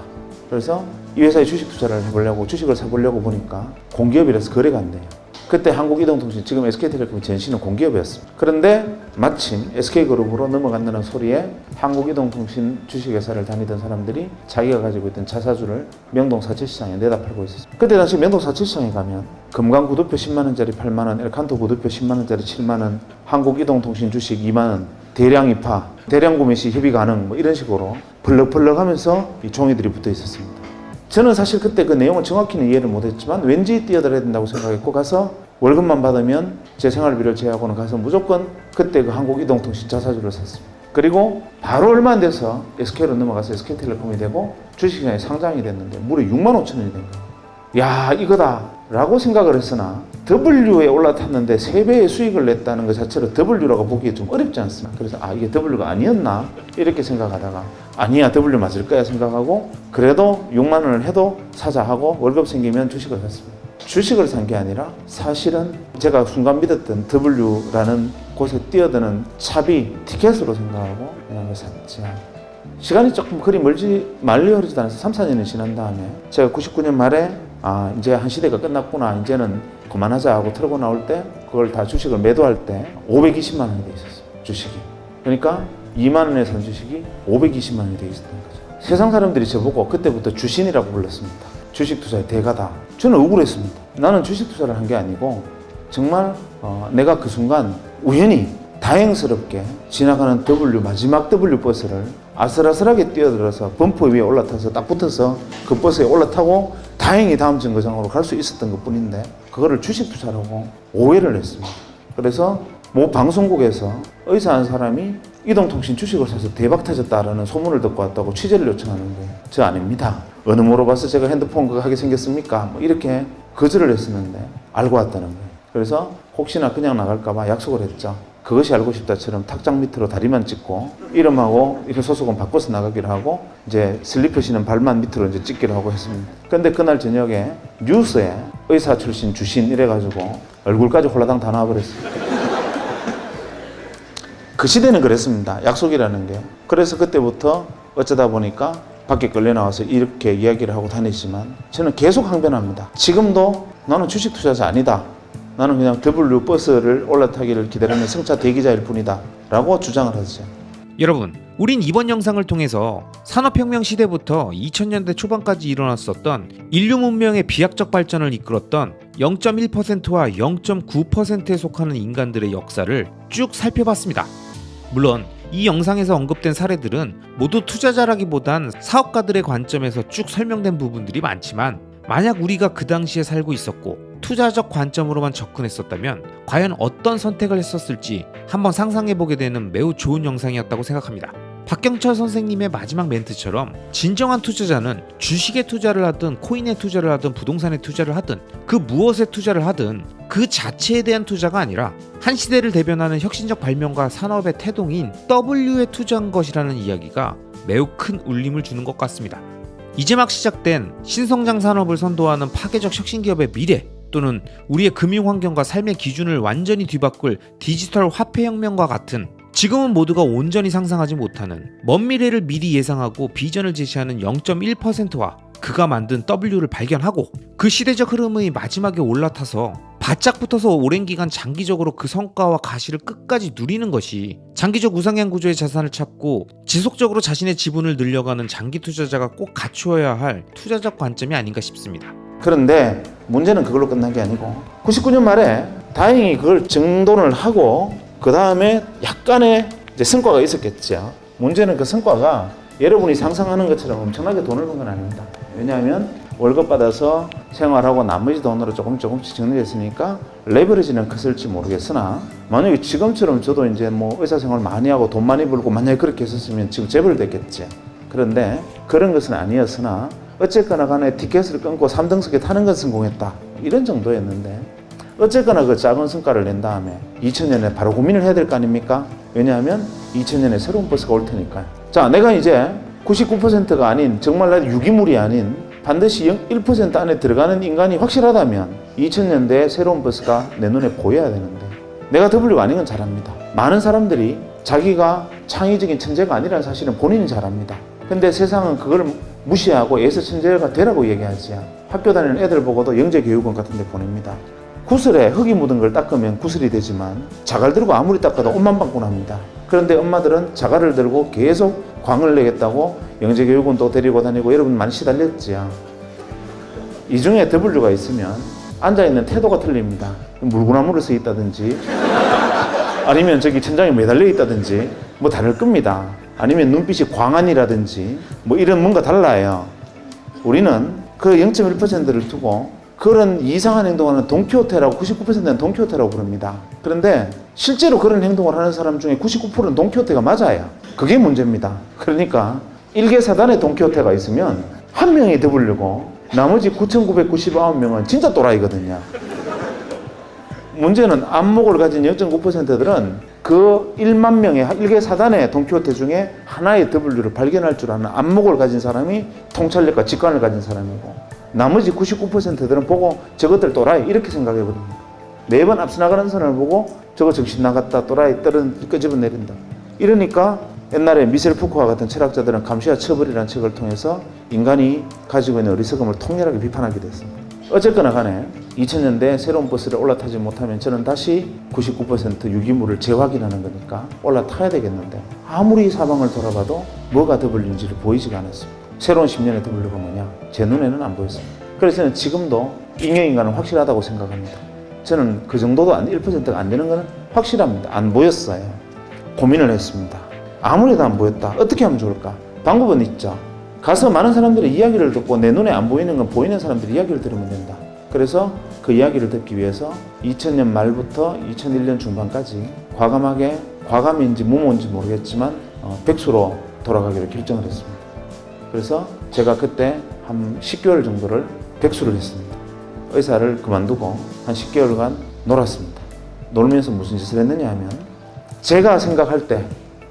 A: 그래서 이 회사에 주식 투자를 해보려고 주식을 사보려고 보니까 공기업이라서 거래가 안 돼요. 그때 한국이동통신, 지금 SK텔레콤이 전신은 공기업이었습니다. 그런데 마침 SK그룹으로 넘어간다는 소리에 한국이동통신 주식회사를 다니던 사람들이 자기가 가지고 있던 자사주를 명동 사채시장에 내다 팔고 있었습니다. 그때 당시 명동 사채시장에 가면 금강 구두표 10만원짜리 8만원, 엘칸토 구두표 10만원짜리 7만원, 한국이동통신 주식 2만원, 대량 입하, 대량 구매 시 협의 가능 뭐 이런 식으로 펄럭펄럭 하면서 이 종이들이 붙어 있었습니다. 저는 사실 그때 그 내용을 정확히는 이해를 못했지만 왠지 뛰어들어야 된다고 생각했고 가서 월급만 받으면 제 생활비를 제외하고는 가서 무조건 그때 그 한국이동통신 자사주를 샀습니다. 그리고 바로 얼마 안 돼서 SK로 넘어가서 SK텔레콤이 되고 주식시장에 상장이 됐는데 무려 6만 5천 원이 된 거예요. 야, 이거다 라고 생각을 했으나 W에 올라탔는데 3배의 수익을 냈다는 것 자체로 W라고 보기에 좀 어렵지 않습니까? 그래서 이게 W가 아니었나? 이렇게 생각하다가 아니야, W 맞을 거야 생각하고 그래도 6만 원을 해도 사자 하고 월급 생기면 주식을 샀습니다. 주식을 산 게 아니라 사실은 제가 순간 믿었던 W라는 곳에 뛰어드는 차비, 티켓으로 생각하고 그냥 샀지. 시간이 조금 그리 말리 흐르지도 않아서 3, 4년이 지난 다음에 제가 99년 말에 이제 한 시대가 끝났구나, 이제는 그만하자 하고 틀고 나올 때 그걸 다 주식을 매도할 때 520만 원이 돼 있었어요. 주식이. 그러니까 2만 원에 산 주식이 520만 원이 돼 있었던 거죠. 세상 사람들이 저보고 그때부터 주신이라고 불렀습니다. 주식 투자의 대가다. 저는 억울했습니다. 나는 주식 투자를 한 게 아니고 정말 내가 그 순간 우연히 다행스럽게 지나가는 마지막 W 버스를 아슬아슬하게 뛰어들어서 범퍼 위에 올라타서 딱 붙어서 그 버스에 올라타고 다행히 다음 정거장으로 갈 수 있었던 것 뿐인데 그거를 주식 투자라고 오해를 했습니다. 그래서 모 방송국에서 의사 한 사람이 이동통신 주식을 사서 대박 터졌다라는 소문을 듣고 왔다고 취재를 요청하는데 저 아닙니다. 어느 물어봐서 제가 핸드폰 그거 하게 생겼습니까? 뭐 이렇게 거절을 했었는데 알고 왔다는 거예요. 그래서 혹시나 그냥 나갈까봐 약속을 했죠. 그것이 알고 싶다처럼 탁장 밑으로 다리만 찍고 이름하고 이름 소속은 바꿔서 나가기로 하고 이제 슬리퍼 신은 발만 밑으로 이제 찍기로 하고 했습니다. 근데 그날 저녁에 뉴스에 의사 출신 주신 이래가지고 얼굴까지 홀라당 다 나와버렸어요. 그 시대는 그랬습니다. 약속이라는 게. 그래서 그때부터 어쩌다 보니까 밖에 끌려 나와서 이렇게 이야기를 하고 다니지만 저는 계속 항변합니다. 지금도 나는 주식 투자자 아니다. 나는 그냥 W 버스를 올라타기를 기다리는 승차 대기자일 뿐이다 라고 주장을 하죠.
B: 여러분, 우린 이번 영상을 통해서 산업혁명 시대부터 2000년대 초반까지 일어났었던 인류 문명의 비약적 발전을 이끌었던 0.1%와 0.9%에 속하는 인간들의 역사를 쭉 살펴봤습니다. 물론 이 영상에서 언급된 사례들은 모두 투자자라기보단 사업가들의 관점에서 쭉 설명된 부분들이 많지만, 만약 우리가 그 당시에 살고 있었고 투자적 관점으로만 접근했었다면 과연 어떤 선택을 했었을지 한번 상상해보게 되는 매우 좋은 영상이었다고 생각합니다. 박경철 선생님의 마지막 멘트처럼 진정한 투자자는 주식에 투자를 하든 코인에 투자를 하든 부동산에 투자를 하든 그 무엇에 투자를 하든 그 자체에 대한 투자가 아니라 한 시대를 대변하는 혁신적 발명과 산업의 태동인 W에 투자한 것이라는 이야기가 매우 큰 울림을 주는 것 같습니다. 이제 막 시작된 신성장 산업을 선도하는 파괴적 혁신기업의 미래, 또는 우리의 금융환경과 삶의 기준을 완전히 뒤바꿀 디지털 화폐혁명과 같은, 지금은 모두가 온전히 상상하지 못하는 먼 미래를 미리 예상하고 비전을 제시하는 0.1%와 그가 만든 W를 발견하고 그 시대적 흐름의 마지막에 올라타서 바짝 붙어서 오랜 기간 장기적으로 그 성과와 가시를 끝까지 누리는 것이 장기적 우상향 구조의 자산을 찾고 지속적으로 자신의 지분을 늘려가는 장기 투자자가 꼭 갖추어야 할 투자적 관점이 아닌가 싶습니다.
A: 그런데 문제는 그걸로 끝난 게 아니고 99년 말에 다행히 그걸 정돈을 하고 그 다음에 약간의 이제 성과가 있었겠죠. 문제는 그 성과가 여러분이 상상하는 것처럼 엄청나게 돈을 번 건 아닙니다. 왜냐하면 월급 받아서 생활하고 나머지 돈으로 조금씩 정리했으니까 레버리지는 컸을지 모르겠으나, 만약에 지금처럼 저도 이제 뭐 의사생활 많이 하고 돈 많이 벌고 만약에 그렇게 했었으면 지금 재벌 됐겠지. 그런데 그런 것은 아니었으나 어쨌거나 간에 티켓을 끊고 3등석에 타는 건 성공했다, 이런 정도였는데, 어쨌거나 그 작은 성과를 낸 다음에 2000년에 바로 고민을 해야 될 거 아닙니까? 왜냐하면 2000년에 새로운 버스가 올 테니까요. 자, 내가 이제 99%가 아닌, 정말 유기물이 아닌 반드시 1% 안에 들어가는 인간이 확실하다면 2000년대에 새로운 버스가 내 눈에 보여야 되는데, 내가 W가 아닌 건 잘 압니다. 많은 사람들이 자기가 창의적인 천재가 아니라는 사실은 본인이 잘 압니다. 근데 세상은 그걸 무시하고 애서 천재가 되라고 얘기하지. 학교 다니는 애들 보고도 영재교육원 같은 데 보냅니다. 구슬에 흙이 묻은 걸 닦으면 구슬이 되지만 자갈 들고 아무리 닦아도 옷만 방군합니다. 그런데 엄마들은 자갈을 들고 계속 광을 내겠다고 영재교육원도 데리고 다니고 여러분 많이 시달렸지요. 이 중에 W가 있으면 앉아있는 태도가 틀립니다. 물구나무를 서 있다든지 아니면 저기 천장에 매달려 있다든지 뭐 다를 겁니다. 아니면 눈빛이 광안이라든지 뭐 이런 뭔가 달라요. 우리는 그 0.1%를 두고 그런 이상한 행동하는 돈키호테라고, 99%는 돈키호테라고 부릅니다. 그런데 실제로 그런 행동을 하는 사람 중에 99%는 돈키호테가 맞아요. 그게 문제입니다. 그러니까 일개사단에 돈키호테가 있으면 한 명이 W고 나머지 9,999명은 진짜 또라이거든요. 문제는 안목을 가진 0.9%들은 그 1만 명의 일개사단의 돈키호테 중에 하나의 W를 발견할 줄 아는 안목을 가진 사람이 통찰력과 직관을 가진 사람이고, 나머지 99%들은 보고 저것들 또라이 이렇게 생각해버립니다. 매번 앞서 나가는 사람을 보고 저거 정신 나갔다, 또라이, 떨은 끄집어 내린다. 이러니까 옛날에 미셀 푸코와 같은 철학자들은 감시와 처벌이라는 책을 통해서 인간이 가지고 있는 어리석음을 통렬하게 비판하게 됐습니다. 어쨌거나 간에 2000년대 새로운 버스를 올라타지 못하면 저는 다시 99% 유기물을 재확인하는 거니까 올라타야 되겠는데, 아무리 사방을 돌아봐도 뭐가 W인지를 보이지가 않았습니다. 새로운 10년의 W가 뭐냐? 제 눈에는 안 보였습니다. 그래서 저는 지금도 인형인간은 확실하다고 생각합니다. 저는 그 정도도 1%가 안 되는 건 확실합니다. 안 보였어요. 고민을 했습니다. 아무래도 안 보였다. 어떻게 하면 좋을까? 방법은 있죠. 가서 많은 사람들의 이야기를 듣고 내 눈에 안 보이는 건 보이는 사람들의 이야기를 들으면 된다. 그래서 그 이야기를 듣기 위해서 2000년 말부터 2001년 중반까지 과감하게, 과감인지 무모인지 모르겠지만 백수로 돌아가기로 결정을 했습니다. 그래서 제가 그때 한 10개월 정도를 백수를 했습니다. 의사를 그만두고 한 10개월간 놀았습니다. 놀면서 무슨 짓을 했느냐 하면, 제가 생각할 때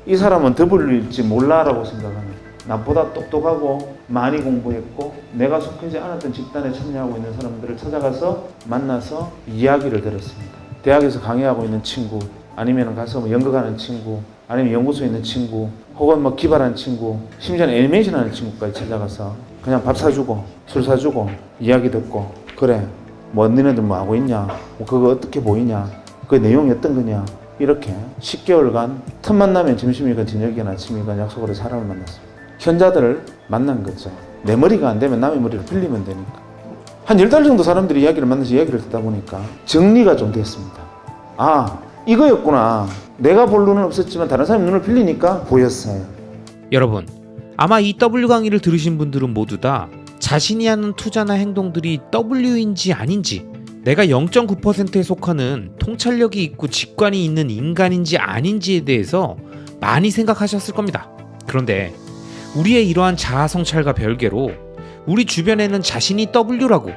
A: 이 사람은 W일지 몰라라고 생각하는, 나보다 똑똑하고 많이 공부했고 내가 속하지 않았던 집단에 참여하고 있는 사람들을 찾아가서 만나서 이야기를 들었습니다. 대학에서 강의하고 있는 친구, 아니면 가서 뭐 연극하는 친구, 아니면 연구소에 있는 친구, 혹은 뭐 기발한 친구, 심지어는 애니메이션 하는 친구까지 찾아가서 그냥 밥 사주고 술 사주고 이야기 듣고, 그래 뭐 너네들 뭐 하고 있냐, 뭐 그거 어떻게 보이냐, 그 내용이 어떤 거냐, 이렇게 10개월간 틈만 나면 점심이건 저녁이건 아침이건 약속을 해서 사람을 만났습니다. 현자들을 만난 거죠. 내 머리가 안 되면 남의 머리를 빌리면 되니까. 한 10달 정도 사람들이 이야기를 만나서 이야기를 듣다 보니까 정리가 좀 됐습니다. 아, 이거였구나. 내가 볼 눈은 없었지만 다른 사람 눈을 빌리니까 보였어요.
B: 여러분, 아마 이 W 강의를 들으신 분들은 모두 다 자신이 하는 투자나 행동들이 W인지 아닌지, 내가 0.9%에 속하는 통찰력이 있고 직관이 있는 인간인지 아닌지에 대해서 많이 생각하셨을 겁니다. 그런데 우리의 이러한 자아 성찰과 별개로 우리 주변에는 자신이 W라고,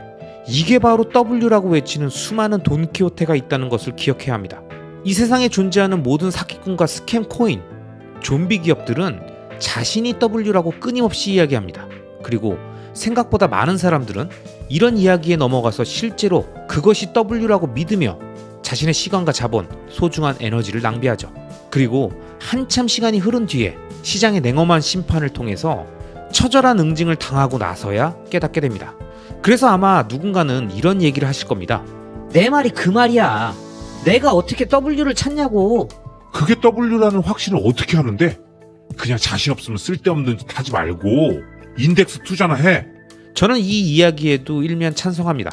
B: 이게 바로 W라고 외치는 수많은 돈키호테가 있다는 것을 기억해야 합니다. 이 세상에 존재하는 모든 사기꾼과 스캠 코인, 좀비 기업들은 자신이 W라고 끊임없이 이야기합니다. 그리고 생각보다 많은 사람들은 이런 이야기에 넘어가서 실제로 그것이 W라고 믿으며 자신의 시간과 자본, 소중한 에너지를 낭비하죠. 그리고 한참 시간이 흐른 뒤에 시장의 냉엄한 심판을 통해서 처절한 응징을 당하고 나서야 깨닫게 됩니다. 그래서 아마 누군가는 이런 얘기를 하실 겁니다.
C: 내 말이 그 말이야. 내가 어떻게 W를 찾냐고.
D: 그게 W라는 확신을 어떻게 하는데? 그냥 자신 없으면 쓸데없는 짓 하지 말고 인덱스 투자나 해.
B: 저는 이 이야기에도 일면 찬성합니다.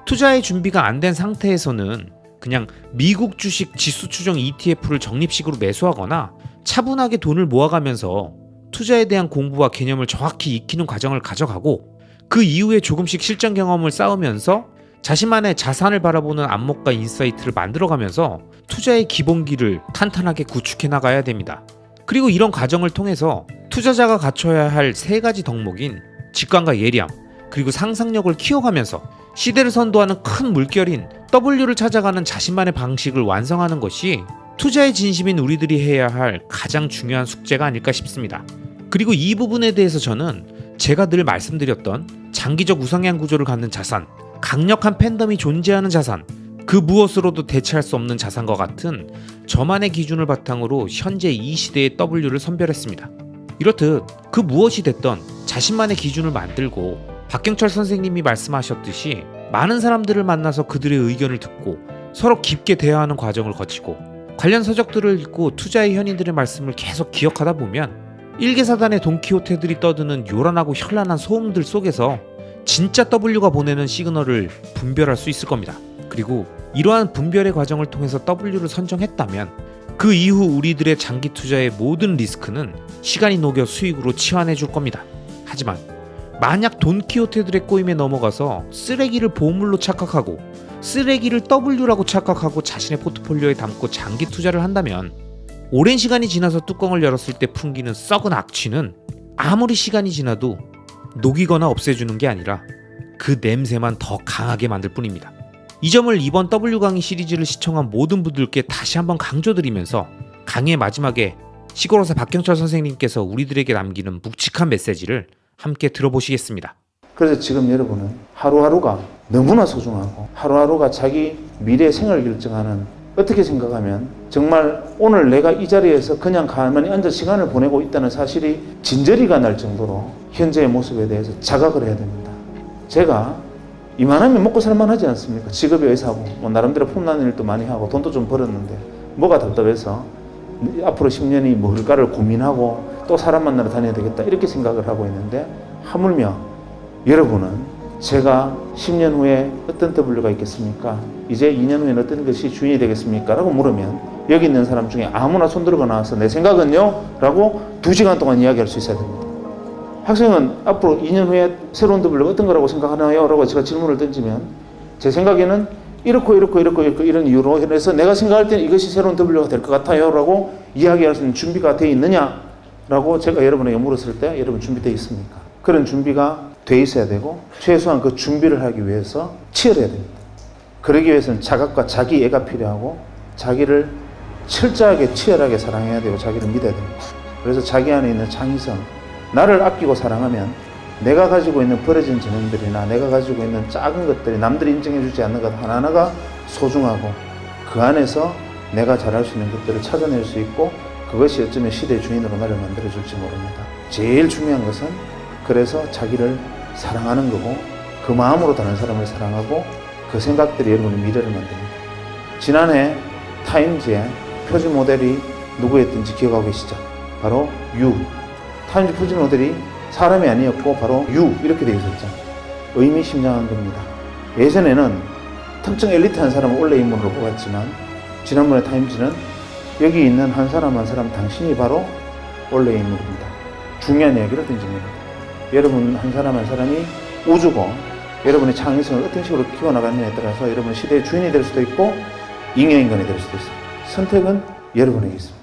B: 투자의 준비가 안 된 상태에서는 그냥 미국 주식 지수 추정 ETF를 적립식으로 매수하거나 차분하게 돈을 모아가면서 투자에 대한 공부와 개념을 정확히 익히는 과정을 가져가고, 그 이후에 조금씩 실전 경험을 쌓으면서 자신만의 자산을 바라보는 안목과 인사이트를 만들어가면서 투자의 기본기를 탄탄하게 구축해 나가야 됩니다. 그리고 이런 과정을 통해서 투자자가 갖춰야 할 3가지 덕목인 직관과 예리함, 그리고 상상력을 키워가면서 시대를 선도하는 큰 물결인 W를 찾아가는 자신만의 방식을 완성하는 것이 투자의 진심인 우리들이 해야 할 가장 중요한 숙제가 아닐까 싶습니다. 그리고 이 부분에 대해서 저는 제가 늘 말씀드렸던 장기적 우상향 구조를 갖는 자산, 강력한 팬덤이 존재하는 자산, 그 무엇으로도 대체할 수 없는 자산과 같은 저만의 기준을 바탕으로 현재 이 시대의 W를 선별했습니다. 이렇듯 그 무엇이 됐던 자신만의 기준을 만들고 박경철 선생님이 말씀하셨듯이 많은 사람들을 만나서 그들의 의견을 듣고 서로 깊게 대화하는 과정을 거치고 관련 서적들을 읽고 투자의 현인들의 말씀을 계속 기억하다 보면 일개사단의 돈키호테들이 떠드는 요란하고 현란한 소음들 속에서 진짜 W가 보내는 시그널을 분별할 수 있을 겁니다. 그리고 이러한 분별의 과정을 통해서 W를 선정했다면 그 이후 우리들의 장기 투자의 모든 리스크는 시간이 녹여 수익으로 치환해 줄 겁니다. 하지만 만약 돈키호테들의 꼬임에 넘어가서 쓰레기를 보물로 착각하고 쓰레기를 W라고 착각하고 자신의 포트폴리오에 담고 장기 투자를 한다면 오랜 시간이 지나서 뚜껑을 열었을 때 풍기는 썩은 악취는 아무리 시간이 지나도 녹이거나 없애주는 게 아니라 그 냄새만 더 강하게 만들 뿐입니다. 이 점을 이번 W 강의 시리즈를 시청한 모든 분들께 다시 한번 강조드리면서 강의의 마지막에 시골호사 박경철 선생님께서 우리들에게 남기는 묵직한 메시지를 함께 들어보시겠습니다.
A: 그래서 지금 여러분은 하루하루가 너무나 소중하고 하루하루가 자기 미래 생을 결정하는, 어떻게 생각하면 정말 오늘 내가 이 자리에서 그냥 가만히 앉아 시간을 보내고 있다는 사실이 진저리가 날 정도로 현재의 모습에 대해서 자각을 해야 됩니다. 제가 이만하면 먹고 살만하지 않습니까? 직업이 의사고 뭐 나름대로 폼나는 일도 많이 하고 돈도 좀 벌었는데 뭐가 답답해서 앞으로 10년이 뭘까를 고민하고 또 사람 만나러 다녀야 되겠다 이렇게 생각을 하고 있는데, 하물며 여러분은 제가 10년 후에 어떤 W가 있겠습니까? 이제 2년 후에는 어떤 것이 주인이 되겠습니까? 라고 물으면 여기 있는 사람 중에 아무나 손 들고 나와서 내 생각은요? 라고 2시간 동안 이야기할 수 있어야 됩니다. 학생은 앞으로 2년 후에 새로운 W가 어떤 거라고 생각하나요? 라고 제가 질문을 던지면 제 생각에는 이렇고 이런 이유로 해서 내가 생각할 때는 이것이 새로운 W가 될 것 같아요 라고 이야기할 수 있는 준비가 되어 있느냐? 라고 제가 여러분에게 물었을 때 여러분 준비되어 있습니까? 그런 준비가 돼 있어야 되고 최소한 그 준비를 하기 위해서 치열해야 됩니다. 그러기 위해서는 자각과 자기애가 필요하고 자기를 철저하게 치열하게 사랑해야 되고 자기를 믿어야 됩니다. 그래서 자기 안에 있는 창의성, 나를 아끼고 사랑하면 내가 가지고 있는 버려진 재능들이나 내가 가지고 있는 작은 것들이 남들이 인정해주지 않는 것 하나하나가 소중하고 그 안에서 내가 잘할 수 있는 것들을 찾아낼 수 있고 그것이 어쩌면 시대의 주인으로 나를 만들어줄지 모릅니다. 제일 중요한 것은 그래서 자기를 사랑하는 거고 그 마음으로 다른 사람을 사랑하고 그 생각들이 여러분의 미래를 만듭니다. 지난해 타임즈에 표지 모델이 누구였든지 기억하고 계시죠? 바로 유. 타임즈 표지 모델이 사람이 아니었고 바로 유 이렇게 되어 있었죠. 의미심장한 겁니다. 예전에는 특정 엘리트한 사람을 원래 인물로 뽑았지만 지난번에 타임즈는 여기 있는 한 사람 한 사람 당신이 바로 원래 인물입니다. 중요한 이야기를 던집니다. 여러분 한 사람이 우주고 여러분의 창의성을 어떤 식으로 키워나가느냐에 따라서 여러분 시대의 주인이 될 수도 있고 잉여인간이 될 수도 있어요. 선택은 여러분에게 있습니다.